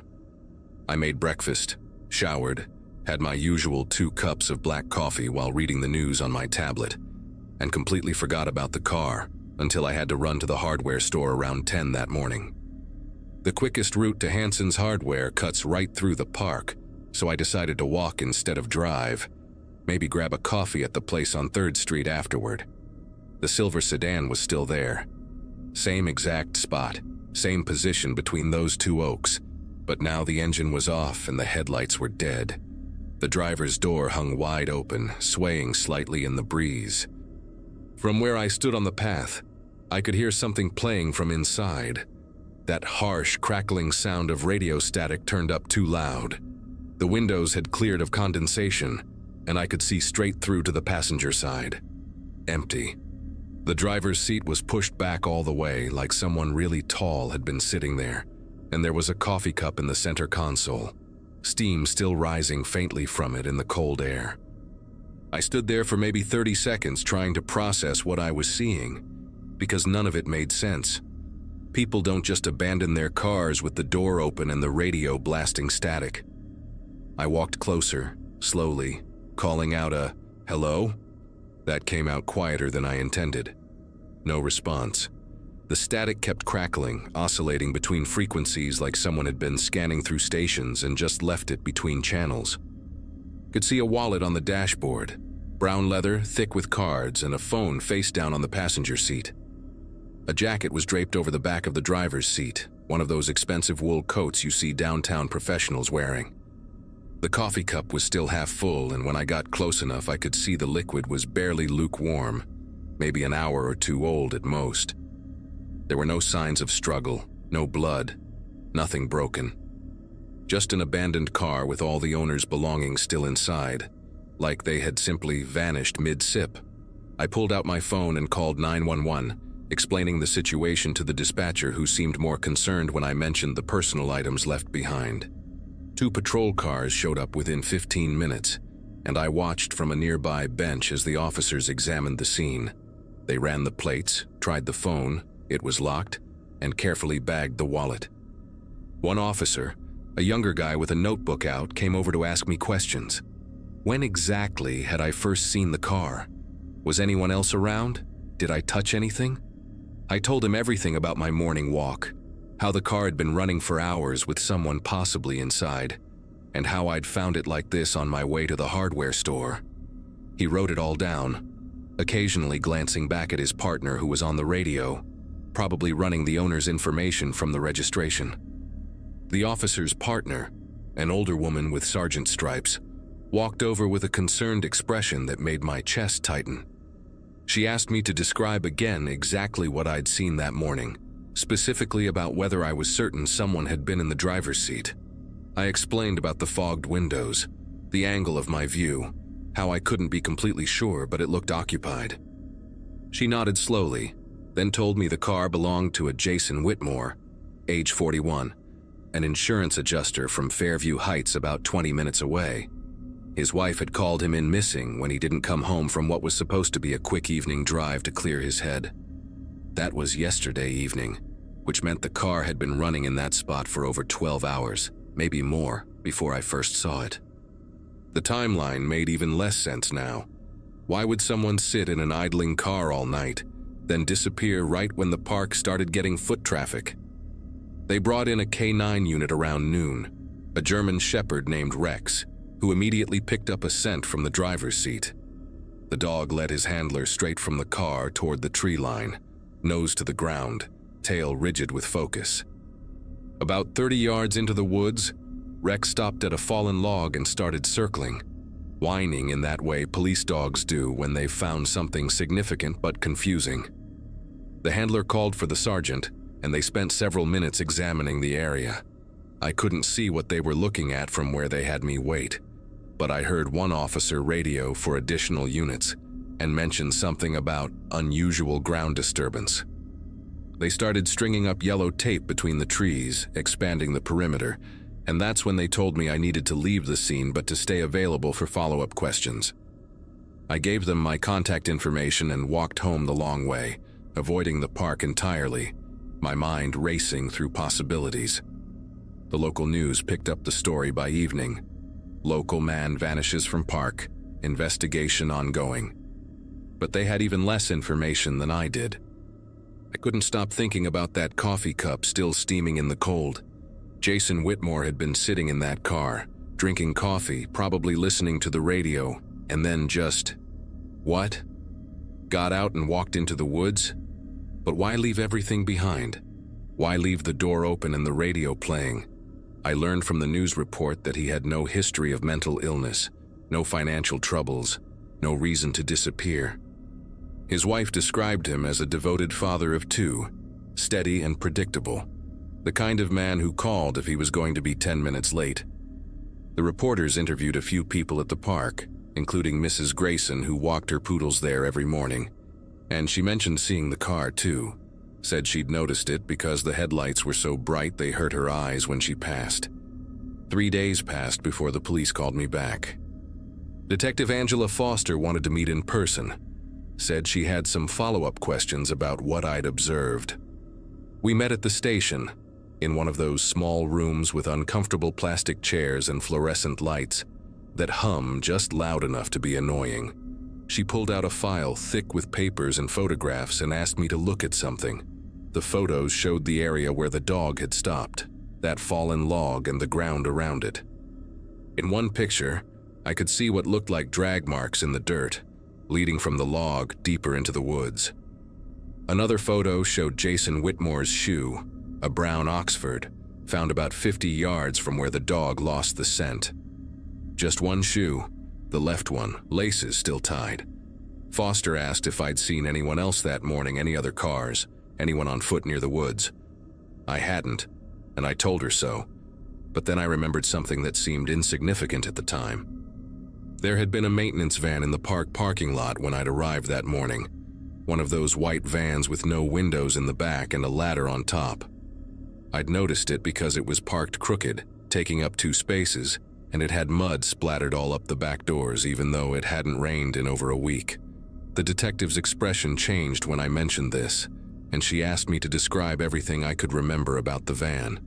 I made breakfast, showered, had my usual 2 cups of black coffee while reading the news on my tablet, and completely forgot about the car until I had to run to the hardware store around 10 that morning. The quickest route to Hanson's Hardware cuts right through the park, so I decided to walk instead of drive, maybe grab a coffee at the place on 3rd Street afterward. The silver sedan was still there. Same exact spot, same position between those 2 oaks, but now the engine was off and the headlights were dead. The driver's door hung wide open, swaying slightly in the breeze. From where I stood on the path, I could hear something playing from inside. That harsh, crackling sound of radio static turned up too loud. The windows had cleared of condensation, and I could see straight through to the passenger side. Empty. The driver's seat was pushed back all the way, like someone really tall had been sitting there, and there was a coffee cup in the center console, steam still rising faintly from it in the cold air. I stood there for maybe 30 seconds trying to process what I was seeing, because none of it made sense. People don't just abandon their cars with the door open and the radio blasting static. I walked closer, slowly, calling out a "hello?" That came out quieter than I intended. No response. The static kept crackling, oscillating between frequencies like someone had been scanning through stations and just left it between channels. Could see a wallet on the dashboard, brown leather, thick with cards, and a phone face down on the passenger seat. A jacket was draped over the back of the driver's seat, one of those expensive wool coats you see downtown professionals wearing. The coffee cup was still half full, and when I got close enough, I could see the liquid was barely lukewarm, maybe an hour or two old at most. There were no signs of struggle, no blood, nothing broken. Just an abandoned car with all the owner's belongings still inside, like they had simply vanished mid-sip. I pulled out my phone and called 911, explaining the situation to the dispatcher, who seemed more concerned when I mentioned the personal items left behind. 2 patrol cars showed up within 15 minutes, and I watched from a nearby bench as the officers examined the scene. They ran the plates, tried the phone, it was locked, and carefully bagged the wallet. One officer, a younger guy with a notebook out, came over to ask me questions. When exactly had I first seen the car? Was anyone else around? Did I touch anything? I told him everything about my morning walk, how the car had been running for hours with someone possibly inside, and how I'd found it like this on my way to the hardware store. He wrote it all down, occasionally glancing back at his partner who was on the radio, probably running the owner's information from the registration. The officer's partner, an older woman with sergeant stripes, walked over with a concerned expression that made my chest tighten. She asked me to describe again exactly what I'd seen that morning, specifically about whether I was certain someone had been in the driver's seat. I explained about the fogged windows, the angle of my view, how I couldn't be completely sure, but it looked occupied. She nodded slowly, then told me the car belonged to a Jason Whitmore, age 41, an insurance adjuster from Fairview Heights about 20 minutes away. His wife had called him in missing when he didn't come home from what was supposed to be a quick evening drive to clear his head. That was yesterday evening, which meant the car had been running in that spot for over 12 hours, maybe more, before I first saw it. The timeline made even less sense now. Why would someone sit in an idling car all night, then disappear right when the park started getting foot traffic? They brought in a K9 unit around noon, a German shepherd named Rex, who immediately picked up a scent from the driver's seat. The dog led his handler straight from the car toward the tree line, nose to the ground, tail rigid with focus. About 30 yards into the woods, Rex stopped at a fallen log and started circling, whining in that way police dogs do when they've found something significant but confusing. The handler called for the sergeant, and they spent several minutes examining the area. I couldn't see what they were looking at from where they had me wait, but I heard one officer radio for additional units and mention something about unusual ground disturbance. They started stringing up yellow tape between the trees, expanding the perimeter, and that's when they told me I needed to leave the scene but to stay available for follow-up questions. I gave them my contact information and walked home the long way, avoiding the park entirely, my mind racing through possibilities. The local news picked up the story by evening. Local man vanishes from park, investigation ongoing. But they had even less information than I did. I couldn't stop thinking about that coffee cup still steaming in the cold. Jason Whitmore had been sitting in that car, drinking coffee, probably listening to the radio, and then just... what? Got out and walked into the woods? But why leave everything behind? Why leave the door open and the radio playing? I learned from the news report that he had no history of mental illness, no financial troubles, no reason to disappear. His wife described him as a devoted father of 2, steady and predictable, the kind of man who called if he was going to be 10 minutes late. The reporters interviewed a few people at the park, including Mrs. Grayson, who walked her poodles there every morning, and she mentioned seeing the car too. Said she'd noticed it because the headlights were so bright they hurt her eyes when she passed. 3 days passed before the police called me back. Detective Angela Foster wanted to meet in person. Said she had some follow-up questions about what I'd observed. We met at the station, in one of those small rooms with uncomfortable plastic chairs and fluorescent lights that hum just loud enough to be annoying. She pulled out a file thick with papers and photographs and asked me to look at something. The photos showed the area where the dog had stopped, that fallen log and the ground around it. In one picture, I could see what looked like drag marks in the dirt, leading from the log deeper into the woods. Another photo showed Jason Whitmore's shoe, a brown Oxford, found about 50 yards from where the dog lost the scent. Just one shoe, the left one, laces still tied. Foster asked if I'd seen anyone else that morning, any other cars, anyone on foot near the woods. I hadn't, and I told her so, but then I remembered something that seemed insignificant at the time. There had been a maintenance van in the park parking lot when I'd arrived that morning, one of those white vans with no windows in the back and a ladder on top. I'd noticed it because it was parked crooked, taking up 2 spaces, and it had mud splattered all up the back doors even though it hadn't rained in over a week. The detective's expression changed when I mentioned this, and she asked me to describe everything I could remember about the van.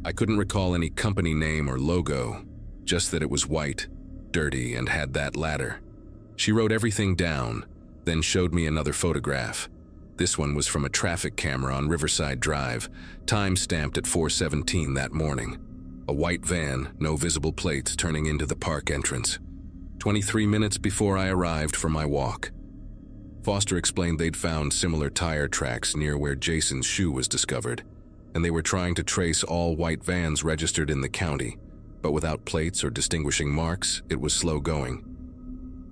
I couldn't recall any company name or logo, just that it was white, dirty, and had that ladder. She wrote everything down, then showed me another photograph. This one was from a traffic camera on Riverside Drive, time-stamped at 4:17 that morning. A white van, no visible plates, turning into the park entrance. 23 minutes before I arrived for my walk. Foster explained they'd found similar tire tracks near where Jason's shoe was discovered, and they were trying to trace all white vans registered in the county, but without plates or distinguishing marks, it was slow going.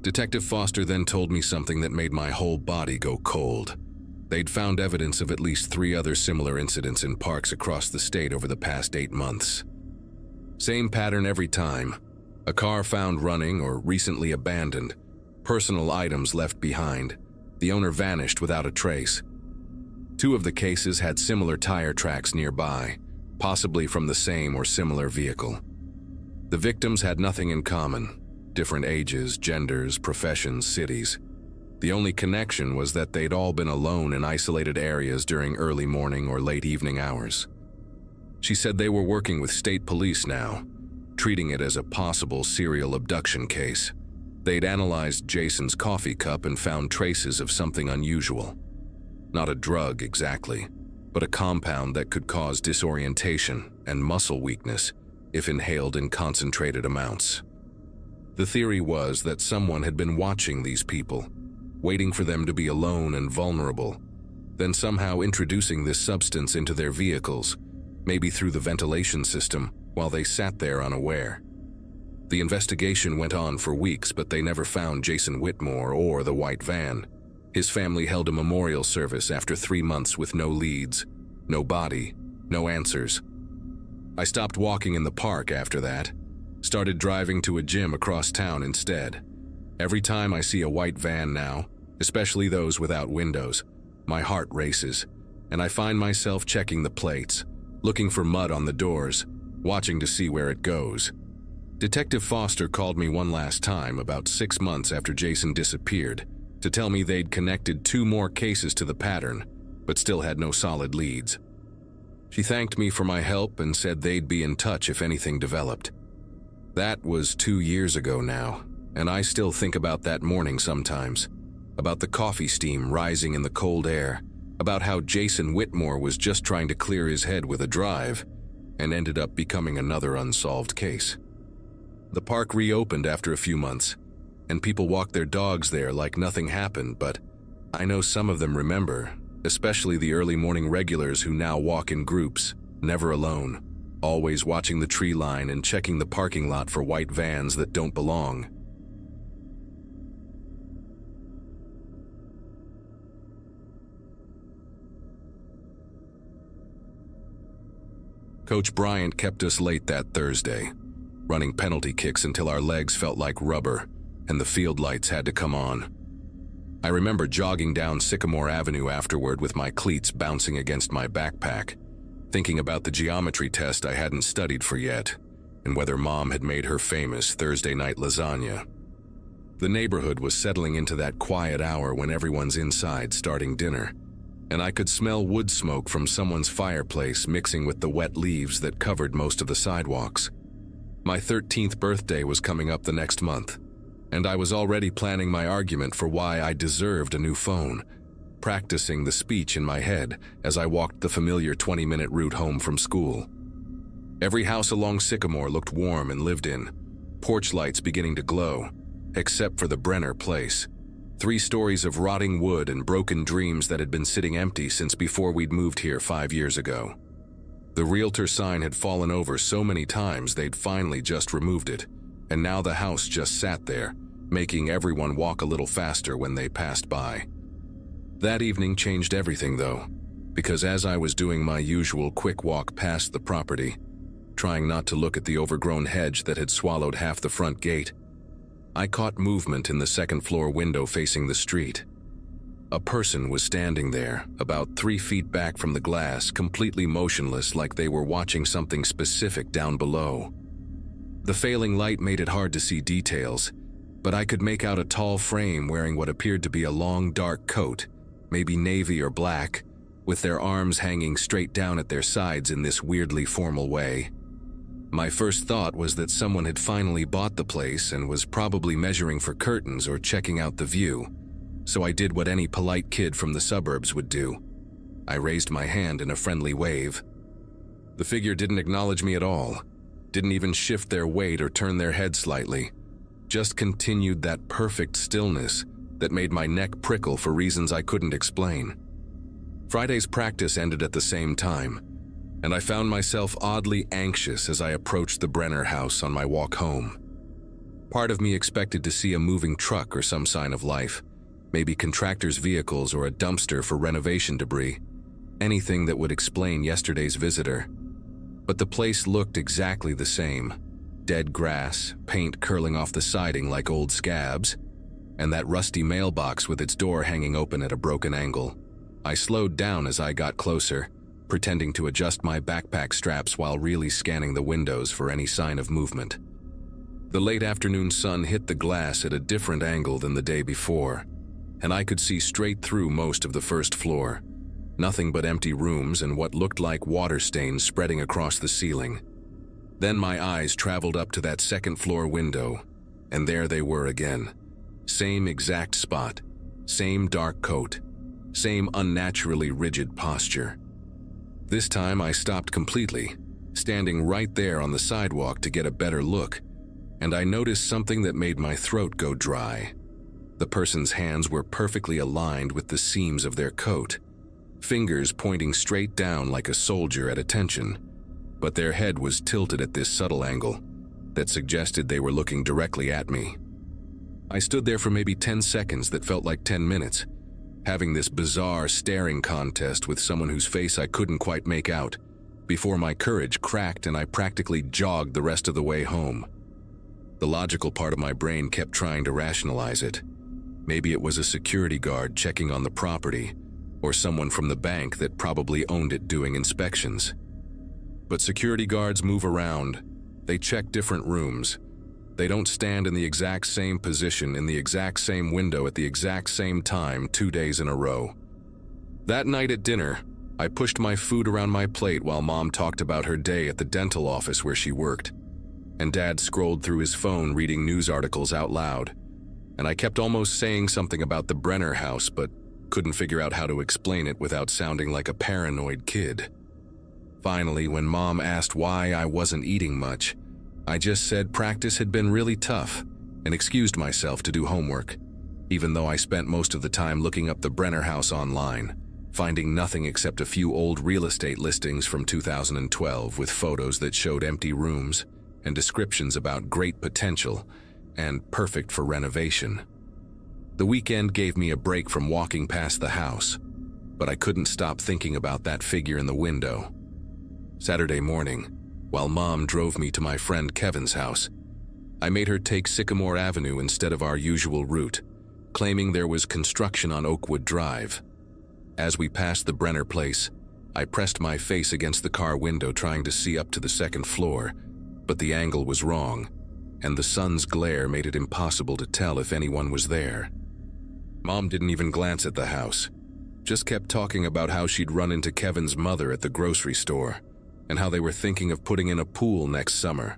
Detective Foster then told me something that made my whole body go cold. They'd found evidence of at least 3 other similar incidents in parks across the state over the past 8 months. Same pattern every time. A car found running or recently abandoned. Personal items left behind. The owner vanished without a trace. 2 of the cases had similar tire tracks nearby, possibly from the same or similar vehicle. The victims had nothing in common. Different ages, genders, professions, cities. The only connection was that they'd all been alone in isolated areas during early morning or late evening hours. She said they were working with state police now, treating it as a possible serial abduction case. They'd analyzed Jason's coffee cup and found traces of something unusual. Not a drug exactly, but a compound that could cause disorientation and muscle weakness if inhaled in concentrated amounts. The theory was that someone had been watching these people, waiting for them to be alone and vulnerable, then somehow introducing this substance into their vehicles, maybe through the ventilation system, while they sat there unaware. The investigation went on for weeks, but they never found Jason Whitmore or the white van. His family held a memorial service after 3 months with no leads, no body, no answers. I stopped walking in the park after that, started driving to a gym across town instead. Every time I see a white van now, especially those without windows, my heart races, and I find myself checking the plates, looking for mud on the doors, watching to see where it goes. Detective Foster called me one last time about 6 months after Jason disappeared to tell me they'd connected 2 more cases to the pattern, but still had no solid leads. She thanked me for my help and said they'd be in touch if anything developed. That was 2 years ago now, and I still think about that morning sometimes, about the coffee steam rising in the cold air, about how Jason Whitmore was just trying to clear his head with a drive and ended up becoming another unsolved case. The park reopened after a few months, and people walked their dogs there like nothing happened, but I know some of them remember, especially the early morning regulars who now walk in groups, never alone, always watching the tree line and checking the parking lot for white vans that don't belong. Coach Bryant kept us late that Thursday, running penalty kicks until our legs felt like rubber and the field lights had to come on. I remember jogging down Sycamore Avenue afterward with my cleats bouncing against my backpack, thinking about the geometry test I hadn't studied for yet, and whether Mom had made her famous Thursday night lasagna. The neighborhood was settling into that quiet hour when everyone's inside starting dinner, and I could smell wood smoke from someone's fireplace mixing with the wet leaves that covered most of the sidewalks. My 13th birthday was coming up the next month, and I was already planning my argument for why I deserved a new phone, practicing the speech in my head as I walked the familiar 20-minute route home from school. Every house along Sycamore looked warm and lived in. porch lights beginning to glow, except for the Brenner place. 3 stories of rotting wood and broken dreams that had been sitting empty since before we'd moved here 5 years ago. The realtor sign had fallen over so many times they'd finally just removed it, and now the house just sat there, making everyone walk a little faster when they passed by. That evening changed everything though, because as I was doing my usual quick walk past the property, trying not to look at the overgrown hedge that had swallowed half the front gate, I caught movement in the second-floor window facing the street. A person was standing there, about 3 feet back from the glass, completely motionless like they were watching something specific down below. The failing light made it hard to see details, but I could make out a tall frame wearing what appeared to be a long, dark coat, maybe navy or black, with their arms hanging straight down at their sides in this weirdly formal way. My first thought was that someone had finally bought the place and was probably measuring for curtains or checking out the view, so I did what any polite kid from the suburbs would do. I raised my hand in a friendly wave. The figure didn't acknowledge me at all, didn't even shift their weight or turn their head slightly, just continued that perfect stillness that made my neck prickle for reasons I couldn't explain. Friday's practice ended at the same time, and I found myself oddly anxious as I approached the Brenner house on my walk home. Part of me expected to see a moving truck or some sign of life, maybe contractors' vehicles or a dumpster for renovation debris, anything that would explain yesterday's visitor. But the place looked exactly the same. Dead grass, paint curling off the siding like old scabs, and that rusty mailbox with its door hanging open at a broken angle. I slowed down as I got closer, pretending to adjust my backpack straps while really scanning the windows for any sign of movement. The late afternoon sun hit the glass at a different angle than the day before, and I could see straight through most of the first floor. Nothing but empty rooms and what looked like water stains spreading across the ceiling. Then my eyes traveled up to that second-floor window, and there they were again. Same exact spot, same dark coat, same unnaturally rigid posture. This time I stopped completely, standing right there on the sidewalk to get a better look, and I noticed something that made my throat go dry. The person's hands were perfectly aligned with the seams of their coat, fingers pointing straight down like a soldier at attention, but their head was tilted at this subtle angle that suggested they were looking directly at me. I stood there for maybe 10 seconds that felt like 10 minutes, having this bizarre staring contest with someone whose face I couldn't quite make out, before my courage cracked and I practically jogged the rest of the way home. The logical part of my brain kept trying to rationalize it. Maybe it was a security guard checking on the property, or someone from the bank that probably owned it doing inspections. But security guards move around. They check different rooms. They don't stand in the exact same position in the exact same window at the exact same time 2 days in a row. That night at dinner, I pushed my food around my plate while Mom talked about her day at the dental office where she worked, and Dad scrolled through his phone reading news articles out loud, and I kept almost saying something about the Brenner house but couldn't figure out how to explain it without sounding like a paranoid kid. Finally, when Mom asked why I wasn't eating much, I just said practice had been really tough and excused myself to do homework, even though I spent most of the time looking up the Brenner house online, finding nothing except a few old real estate listings from 2012 with photos that showed empty rooms and descriptions about great potential and perfect for renovation. The weekend gave me a break from walking past the house, but I couldn't stop thinking about that figure in the window. Saturday morning, while Mom drove me to my friend Kevin's house, I made her take Sycamore Avenue instead of our usual route, claiming there was construction on Oakwood Drive. As we passed the Brenner place, I pressed my face against the car window trying to see up to the second floor, but the angle was wrong, and the sun's glare made it impossible to tell if anyone was there. Mom didn't even glance at the house, just kept talking about how she'd run into Kevin's mother at the grocery store, and how they were thinking of putting in a pool next summer.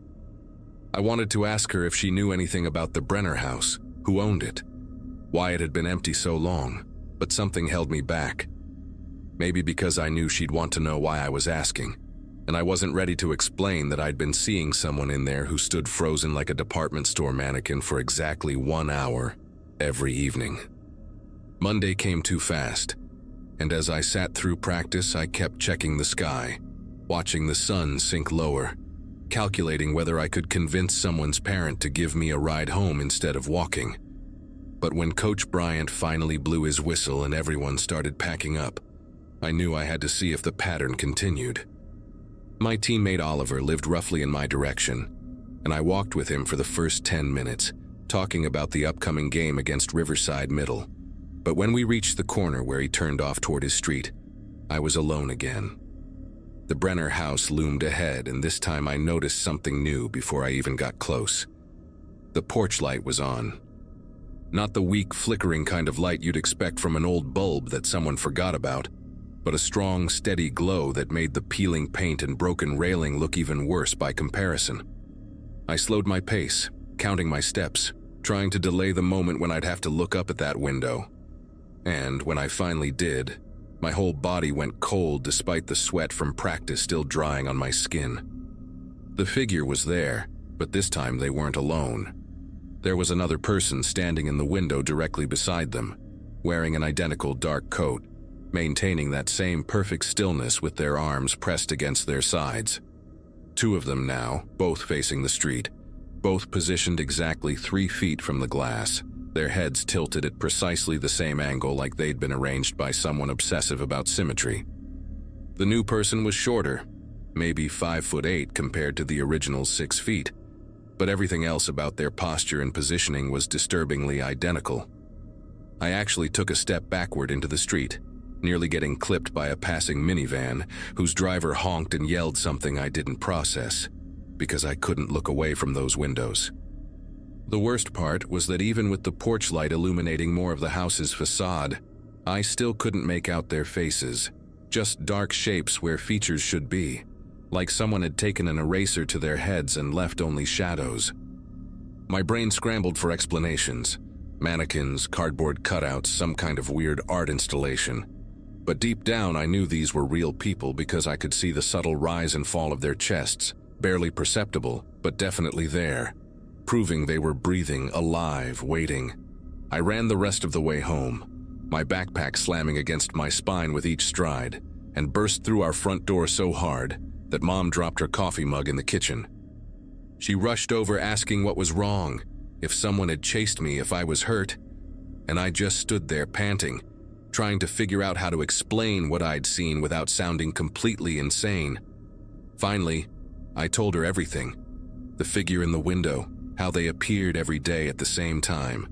I wanted to ask her if she knew anything about the Brenner house, who owned it, why it had been empty so long, but something held me back. Maybe because I knew she'd want to know why I was asking. and I wasn't ready to explain that I'd been seeing someone in there who stood frozen like a department store mannequin for exactly 1 hour every evening. Monday came too fast, and as I sat through practice, I kept checking the sky, watching the sun sink lower, calculating whether I could convince someone's parent to give me a ride home instead of walking. But when Coach Bryant finally blew his whistle and everyone started packing up, I knew I had to see if the pattern continued. My teammate Oliver lived roughly in my direction, and I walked with him for the first 10 minutes, talking about the upcoming game against Riverside Middle. But when we reached the corner where he turned off toward his street, I was alone again. The Brenner house loomed ahead, and this time I noticed something new before I even got close. The porch light was on. Not the weak, flickering kind of light you'd expect from an old bulb that someone forgot about, but a strong, steady glow that made the peeling paint and broken railing look even worse by comparison. I slowed my pace, counting my steps, trying to delay the moment when I'd have to look up at that window. And when I finally did, my whole body went cold despite the sweat from practice still drying on my skin. The figure was there, but this time they weren't alone. There was another person standing in the window directly beside them, wearing an identical dark coat, maintaining that same perfect stillness with their arms pressed against their sides. Two of them now, both facing the street, both positioned exactly 3 feet from the glass, their heads tilted at precisely the same angle like they'd been arranged by someone obsessive about symmetry. The new person was shorter, maybe 5'8" compared to the original 6 feet, but everything else about their posture and positioning was disturbingly identical. I actually took a step backward into the street, nearly getting clipped by a passing minivan whose driver honked and yelled something I didn't process, because I couldn't look away from those windows. The worst part was that even with the porch light illuminating more of the house's facade, I still couldn't make out their faces, just dark shapes where features should be, like someone had taken an eraser to their heads and left only shadows. My brain scrambled for explanations, mannequins, cardboard cutouts, some kind of weird art installation. But deep down I knew these were real people because I could see the subtle rise and fall of their chests, barely perceptible, but definitely there, proving they were breathing, alive, waiting. I ran the rest of the way home, my backpack slamming against my spine with each stride, and burst through our front door so hard that Mom dropped her coffee mug in the kitchen. She rushed over asking what was wrong, if someone had chased me, if I was hurt, and I just stood there panting, trying to figure out how to explain what I'd seen without sounding completely insane. Finally, I told her everything. The figure in the window, how they appeared every day at the same time,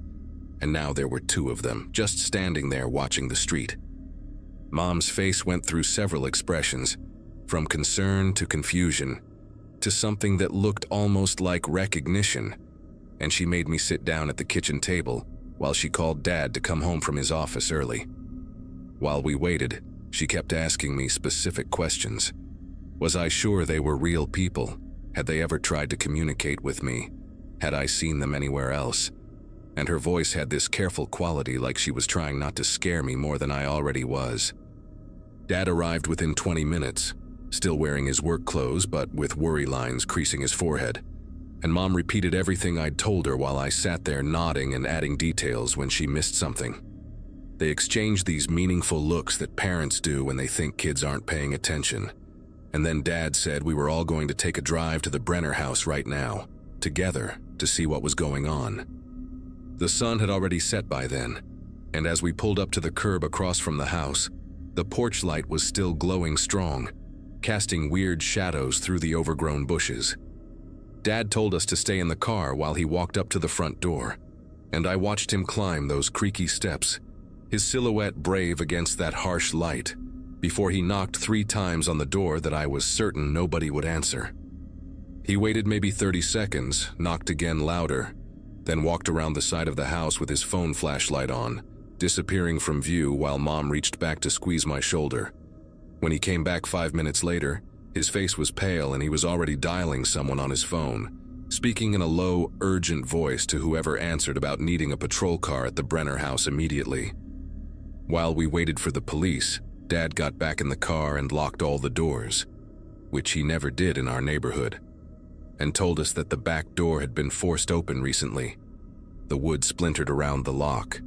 and now there were 2 of them, just standing there watching the street. Mom's face went through several expressions, from concern to confusion, to something that looked almost like recognition, and she made me sit down at the kitchen table while she called Dad to come home from his office early. While we waited, she kept asking me specific questions. Was I sure they were real people? Had they ever tried to communicate with me? Had I seen them anywhere else? And her voice had this careful quality, like she was trying not to scare me more than I already was. Dad arrived within 20 minutes, still wearing his work clothes but with worry lines creasing his forehead. And Mom repeated everything I'd told her while I sat there nodding and adding details when she missed something. They exchanged these meaningful looks that parents do when they think kids aren't paying attention. And then Dad said we were all going to take a drive to the Brenner house right now, together, to see what was going on. The sun had already set by then, and as we pulled up to the curb across from the house, the porch light was still glowing strong, casting weird shadows through the overgrown bushes. Dad told us to stay in the car while he walked up to the front door, and I watched him climb those creaky steps, his silhouette brave against that harsh light, before he knocked 3 times on the door that I was certain nobody would answer. He waited maybe 30 seconds, knocked again louder, then walked around the side of the house with his phone flashlight on, disappearing from view while Mom reached back to squeeze my shoulder. When he came back 5 minutes later, his face was pale and he was already dialing someone on his phone, speaking in a low, urgent voice to whoever answered about needing a patrol car at the Brenner house immediately. While we waited for the police, Dad got back in the car and locked all the doors. which he never did in our neighborhood, and told us that the back door had been forced open recently. The wood splintered around the lock.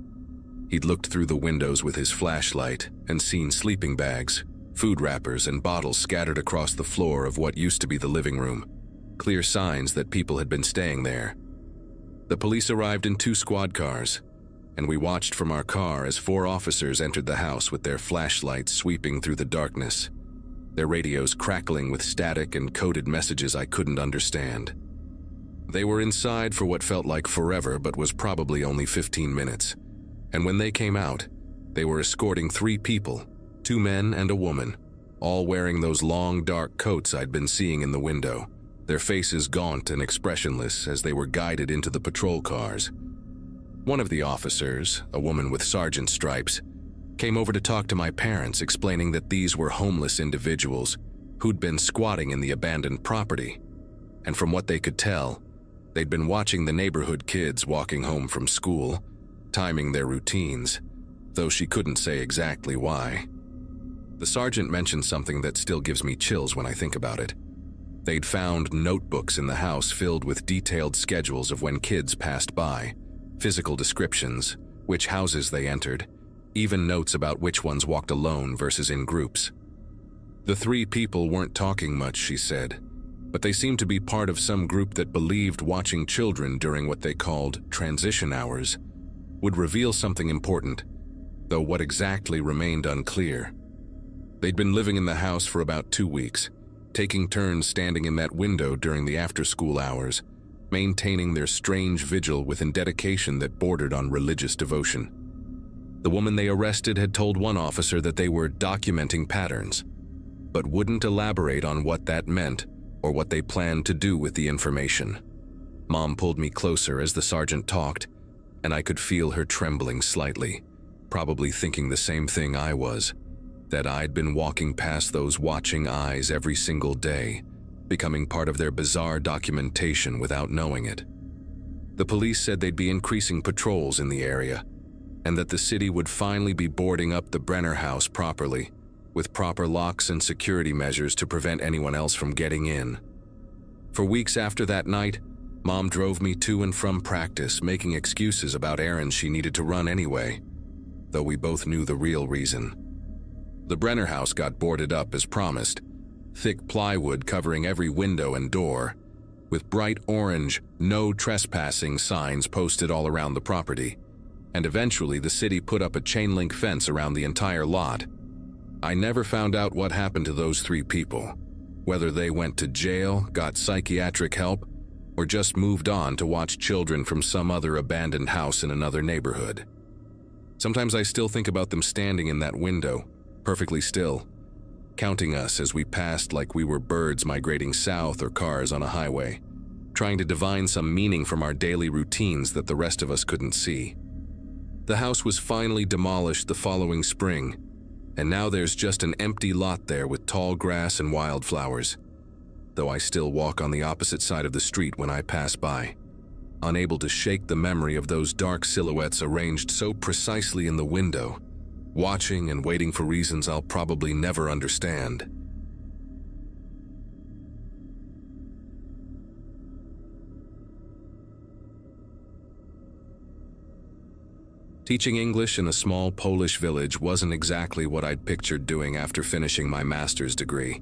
He'd looked through the windows with his flashlight and seen sleeping bags, food wrappers, and bottles scattered across the floor of what used to be the living room, clear signs that people had been staying there. The police arrived in 2 squad cars, and we watched from our car as 4 officers entered the house with their flashlights sweeping through the darkness, their radios crackling with static and coded messages I couldn't understand. They were inside for what felt like forever but was probably only 15 minutes, and when they came out, they were escorting 3 people, 2 men and a woman, all wearing those long dark coats I'd been seeing in the window, their faces gaunt and expressionless as they were guided into the patrol cars. One of the officers, a woman with sergeant stripes, came over to talk to my parents, explaining that these were homeless individuals who'd been squatting in the abandoned property, and from what they could tell, they'd been watching the neighborhood kids walking home from school, timing their routines, though she couldn't say exactly why. The sergeant mentioned something that still gives me chills when I think about it. They'd found notebooks in the house filled with detailed schedules of when kids passed by, physical descriptions, which houses they entered, even notes about which ones walked alone versus in groups. The 3 people weren't talking much, she said, but they seemed to be part of some group that believed watching children during what they called transition hours would reveal something important, though what exactly remained unclear. They'd been living in the house for about 2 weeks, taking turns standing in that window during the after-school hours, maintaining their strange vigil with a dedication that bordered on religious devotion. The woman they arrested had told one officer that they were documenting patterns, but wouldn't elaborate on what that meant or what they planned to do with the information. Mom pulled me closer as the sergeant talked, and I could feel her trembling slightly, probably thinking the same thing I was, that I'd been walking past those watching eyes every single day, becoming part of their bizarre documentation without knowing it. The police said they'd be increasing patrols in the area, and that the city would finally be boarding up the Brenner house properly, with proper locks and security measures to prevent anyone else from getting in. For weeks after that night, Mom drove me to and from practice, making excuses about errands she needed to run anyway, though we both knew the real reason. The Brenner house got boarded up as promised, thick plywood covering every window and door, with bright orange "No Trespassing" signs posted all around the property, and eventually the city put up a chain-link fence around the entire lot. I never found out what happened to those 3 people, whether they went to jail, got psychiatric help, or just moved on to watch children from some other abandoned house in another neighborhood. Sometimes I still think about them standing in that window, perfectly still, counting us as we passed like we were birds migrating south or cars on a highway, trying to divine some meaning from our daily routines that the rest of us couldn't see. The house was finally demolished the following spring, and now there's just an empty lot there with tall grass and wildflowers, though I still walk on the opposite side of the street when I pass by, unable to shake the memory of those dark silhouettes arranged so precisely in the window, watching and waiting for reasons I'll probably never understand. Teaching English in a small Polish village wasn't exactly what I'd pictured doing after finishing my master's degree,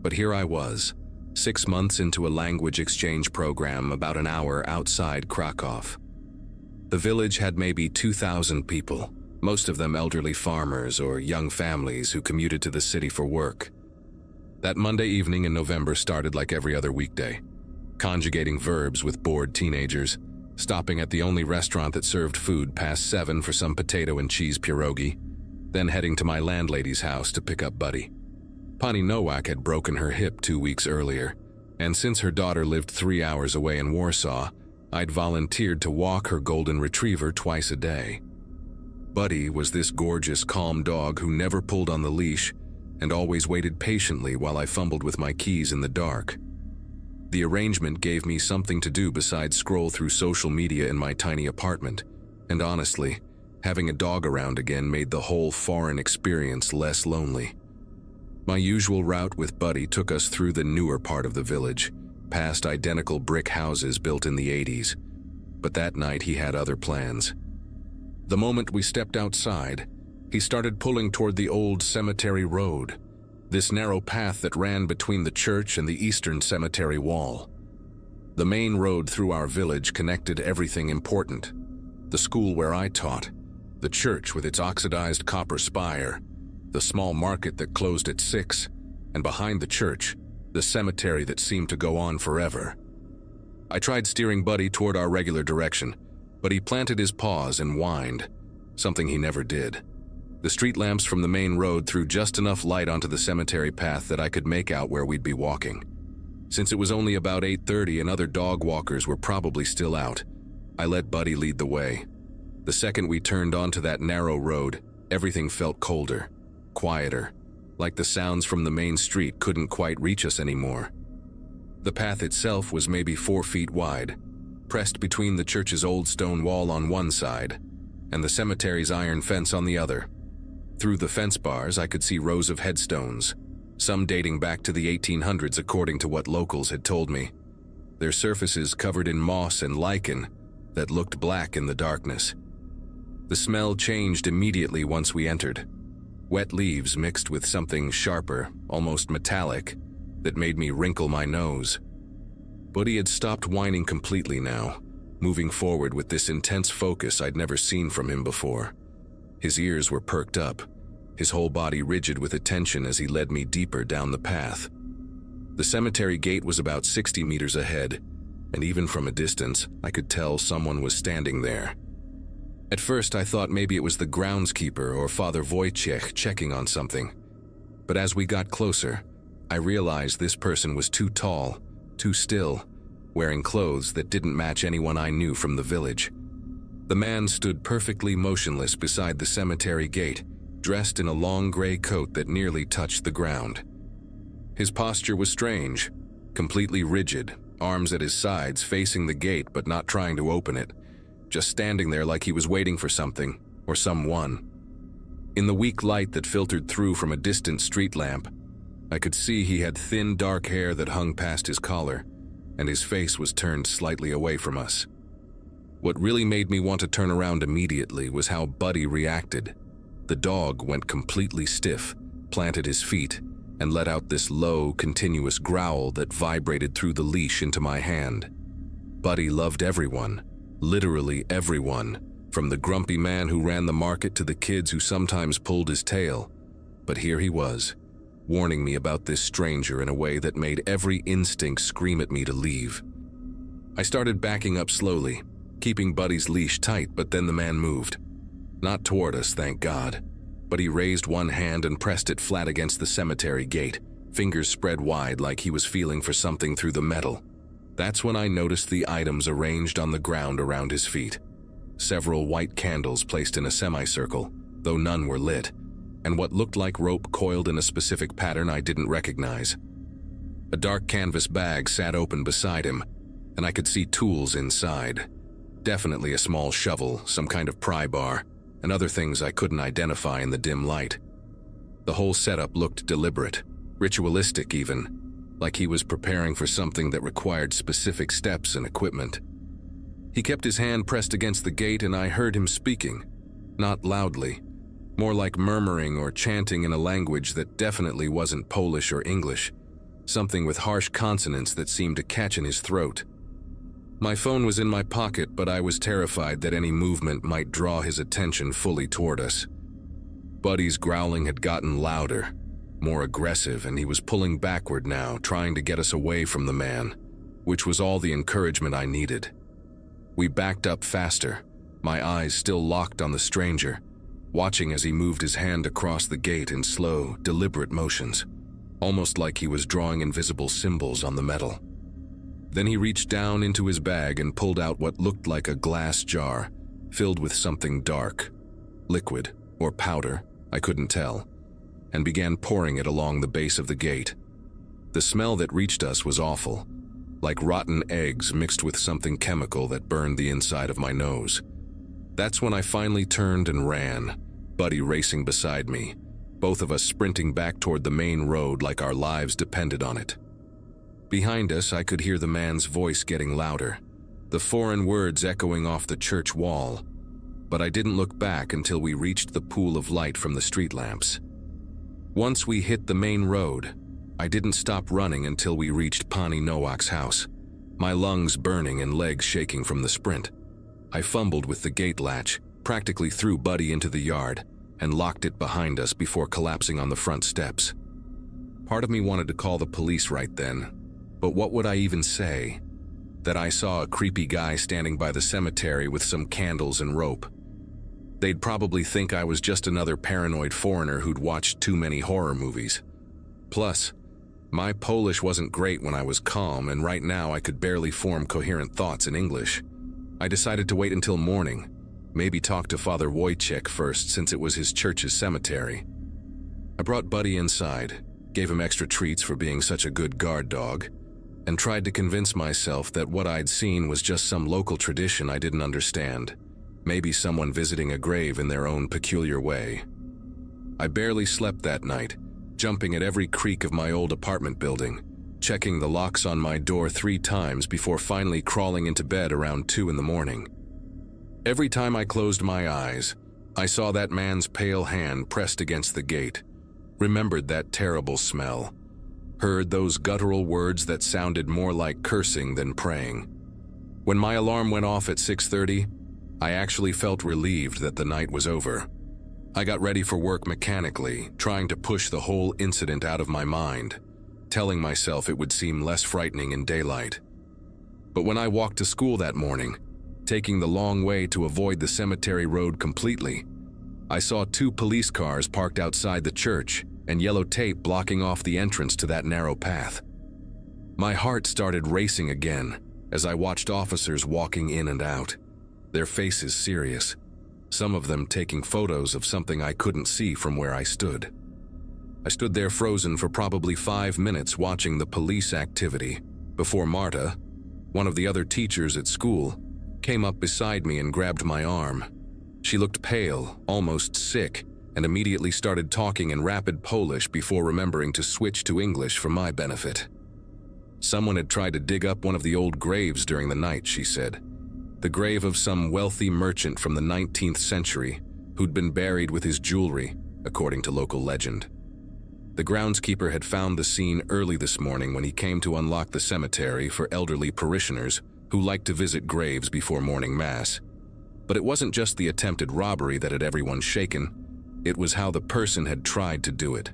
but here I was, 6 months into a language exchange program about an hour outside Krakow. The village had maybe 2,000 people, most of them elderly farmers or young families who commuted to the city for work. That Monday evening in November started like every other weekday, conjugating verbs with bored teenagers, stopping at the only restaurant that served food past 7 for some potato and cheese pierogi, then heading to my landlady's house to pick up Buddy. Pani Nowak had broken her hip 2 weeks earlier, and since her daughter lived 3 hours away in Warsaw, I'd volunteered to walk her golden retriever twice a day. Buddy was this gorgeous, calm dog who never pulled on the leash and always waited patiently while I fumbled with my keys in the dark. The arrangement gave me something to do besides scroll through social media in my tiny apartment, and honestly, having a dog around again made the whole foreign experience less lonely. My usual route with Buddy took us through the newer part of the village, past identical brick houses built in the 80s. But that night he had other plans. The moment we stepped outside, he started pulling toward the old cemetery road, this narrow path that ran between the church and the eastern cemetery wall. The main road through our village connected everything important: the school where I taught, the church with its oxidized copper spire, the small market that closed at 6, and behind the church, the cemetery that seemed to go on forever. I tried steering Buddy toward our regular direction, but he planted his paws and whined, something he never did. The street lamps from the main road threw just enough light onto the cemetery path that I could make out where we'd be walking. Since it was only about 8:30 and other dog walkers were probably still out, I let Buddy lead the way. The second we turned onto that narrow road, everything felt colder, quieter, like the sounds from the main street couldn't quite reach us anymore. The path itself was maybe 4 feet wide, pressed between the church's old stone wall on one side and the cemetery's iron fence on the other. Through the fence bars, I could see rows of headstones, some dating back to the 1800s according to what locals had told me, their surfaces covered in moss and lichen that looked black in the darkness. The smell changed immediately once we entered. Wet leaves mixed with something sharper, almost metallic, that made me wrinkle my nose. But he had stopped whining completely now, moving forward with this intense focus I'd never seen from him before. His ears were perked up, his whole body rigid with attention as he led me deeper down the path. The cemetery gate was about 60 meters ahead, and even from a distance, I could tell someone was standing there. At first, I thought maybe it was the groundskeeper or Father Wojciech checking on something. But as we got closer, I realized this person was too tall, too still, wearing clothes that didn't match anyone I knew from the village. The man stood perfectly motionless beside the cemetery gate, dressed in a long gray coat that nearly touched the ground. His posture was strange, completely rigid, arms at his sides facing the gate but not trying to open it, just standing there like he was waiting for something or someone. In the weak light that filtered through from a distant street lamp, I could see he had thin dark hair that hung past his collar, and his face was turned slightly away from us. What really made me want to turn around immediately was how Buddy reacted. The dog went completely stiff, planted his feet, and let out this low, continuous growl that vibrated through the leash into my hand. Buddy loved everyone, literally everyone, from the grumpy man who ran the market to the kids who sometimes pulled his tail. But here he was, warning me about this stranger in a way that made every instinct scream at me to leave. I started backing up slowly, keeping Buddy's leash tight, but then the man moved. Not toward us, thank God, but he raised one hand and pressed it flat against the cemetery gate, fingers spread wide like he was feeling for something through the metal. That's when I noticed the items arranged on the ground around his feet. Several white candles placed in a semicircle, though none were lit, and what looked like rope coiled in a specific pattern I didn't recognize. A dark canvas bag sat open beside him, and I could see tools inside. Definitely a small shovel, some kind of pry bar, and other things I couldn't identify in the dim light. The whole setup looked deliberate, ritualistic even, like he was preparing for something that required specific steps and equipment. He kept his hand pressed against the gate and I heard him speaking, not loudly, more like murmuring or chanting in a language that definitely wasn't Polish or English, something with harsh consonants that seemed to catch in his throat. My phone was in my pocket, but I was terrified that any movement might draw his attention fully toward us. Buddy's growling had gotten louder, more aggressive, and he was pulling backward now, trying to get us away from the man, which was all the encouragement I needed. We backed up faster, my eyes still locked on the stranger, watching as he moved his hand across the gate in slow, deliberate motions, almost like he was drawing invisible symbols on the metal. Then he reached down into his bag and pulled out what looked like a glass jar, filled with something dark, liquid or powder, I couldn't tell, and began pouring it along the base of the gate. The smell that reached us was awful, like rotten eggs mixed with something chemical that burned the inside of my nose. That's when I finally turned and ran, Buddy racing beside me, both of us sprinting back toward the main road like our lives depended on it. Behind us, I could hear the man's voice getting louder, the foreign words echoing off the church wall, but I didn't look back until we reached the pool of light from the street lamps. Once we hit the main road, I didn't stop running until we reached Pani Nowak's house, my lungs burning and legs shaking from the sprint. I fumbled with the gate latch, practically threw Buddy into the yard, and locked it behind us before collapsing on the front steps. Part of me wanted to call the police right then, but what would I even say? That I saw a creepy guy standing by the cemetery with some candles and rope. They'd probably think I was just another paranoid foreigner who'd watched too many horror movies. Plus, my Polish wasn't great when I was calm, and right now I could barely form coherent thoughts in English. I decided to wait until morning, maybe talk to Father Wojciech first since it was his church's cemetery. I brought Buddy inside, gave him extra treats for being such a good guard dog, and tried to convince myself that what I'd seen was just some local tradition I didn't understand, maybe someone visiting a grave in their own peculiar way. I barely slept that night, jumping at every creak of my old apartment building, checking the locks on my door 3 times before finally crawling into bed around 2 in the morning. Every time I closed my eyes, I saw that man's pale hand pressed against the gate, remembered that terrible smell, heard those guttural words that sounded more like cursing than praying. When my alarm went off at 6:30, I actually felt relieved that the night was over. I got ready for work mechanically, trying to push the whole incident out of my mind, telling myself it would seem less frightening in daylight. But when I walked to school that morning, taking the long way to avoid the cemetery road completely, I saw 2 police cars parked outside the church and yellow tape blocking off the entrance to that narrow path. My heart started racing again as I watched officers walking in and out, their faces serious, some of them taking photos of something I couldn't see from where I stood. I stood there frozen for probably 5 minutes watching the police activity before Marta, one of the other teachers at school, came up beside me and grabbed my arm. She looked pale, almost sick, and immediately started talking in rapid Polish before remembering to switch to English for my benefit. Someone had tried to dig up one of the old graves during the night, she said. The grave of some wealthy merchant from the 19th century who'd been buried with his jewelry, according to local legend. The groundskeeper had found the scene early this morning when he came to unlock the cemetery for elderly parishioners who liked to visit graves before morning mass. But it wasn't just the attempted robbery that had everyone shaken, it was how the person had tried to do it.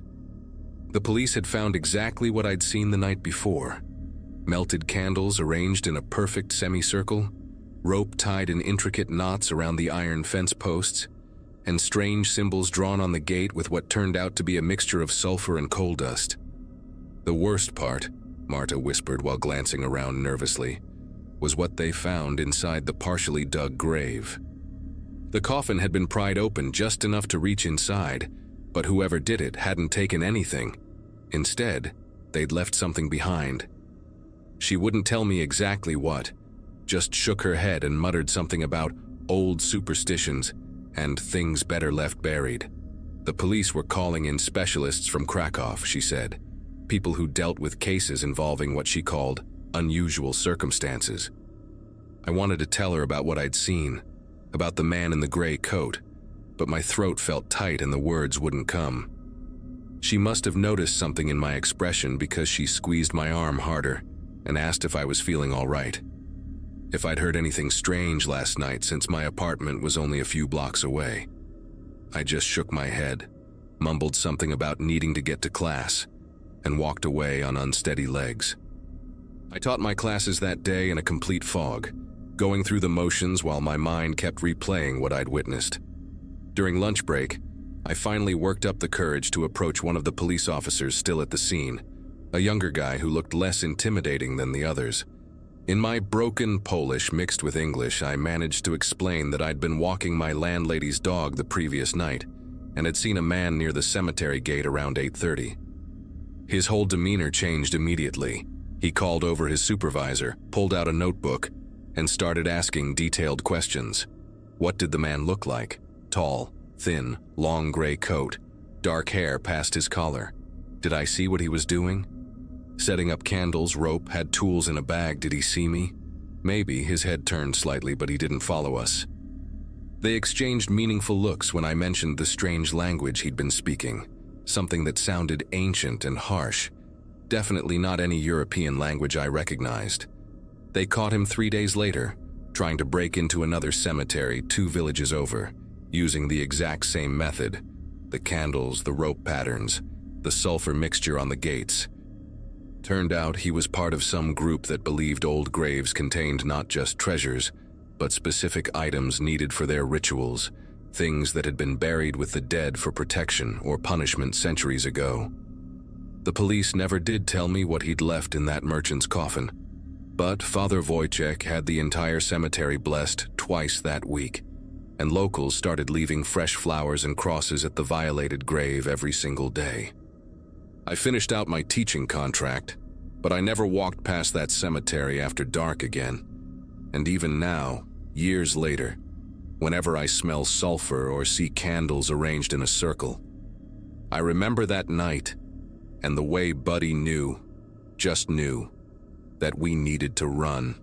The police had found exactly what I'd seen the night before. Melted candles arranged in a perfect semicircle, rope tied in intricate knots around the iron fence posts, and strange symbols drawn on the gate with what turned out to be a mixture of sulfur and coal dust. The worst part, Marta whispered while glancing around nervously, was what they found inside the partially dug grave. The coffin had been pried open just enough to reach inside, but whoever did it hadn't taken anything. Instead, they'd left something behind. She wouldn't tell me exactly what, just shook her head and muttered something about old superstitions and things better left buried. The police were calling in specialists from Krakow, she said, people who dealt with cases involving what she called unusual circumstances. I wanted to tell her about what I'd seen, about the man in the gray coat, but my throat felt tight and the words wouldn't come. She must have noticed something in my expression because she squeezed my arm harder and asked if I was feeling all right. If I'd heard anything strange last night since my apartment was only a few blocks away. I just shook my head, mumbled something about needing to get to class, and walked away on unsteady legs. I taught my classes that day in a complete fog, going through the motions while my mind kept replaying what I'd witnessed. During lunch break, I finally worked up the courage to approach one of the police officers still at the scene, a younger guy who looked less intimidating than the others. In my broken Polish mixed with English, I managed to explain that I'd been walking my landlady's dog the previous night and had seen a man near the cemetery gate around 8:30. His whole demeanor changed immediately. He called over his supervisor, pulled out a notebook, and started asking detailed questions. What did the man look like? Tall, thin, long gray coat. dark hair past his collar. Did I see what he was doing? Setting up candles, rope, had tools in a bag. Did he see me? Maybe. His head turned slightly, but he didn't follow us. They exchanged meaningful looks when I mentioned the strange language he'd been speaking, something that sounded ancient and harsh. Definitely not any European language I recognized. They caught him 3 days later, trying to break into another cemetery 2 villages over, using the exact same method: the candles, the rope patterns, the sulfur mixture on the gates. Turned out he was part of some group that believed old graves contained not just treasures, but specific items needed for their rituals, things that had been buried with the dead for protection or punishment centuries ago. The police never did tell me what he'd left in that merchant's coffin, but Father Wojciech had the entire cemetery blessed twice that week, and locals started leaving fresh flowers and crosses at the violated grave every single day. I finished out my teaching contract, but I never walked past that cemetery after dark again. And even now, years later, whenever I smell sulfur or see candles arranged in a circle, I remember that night and the way Buddy knew, just knew, that we needed to run.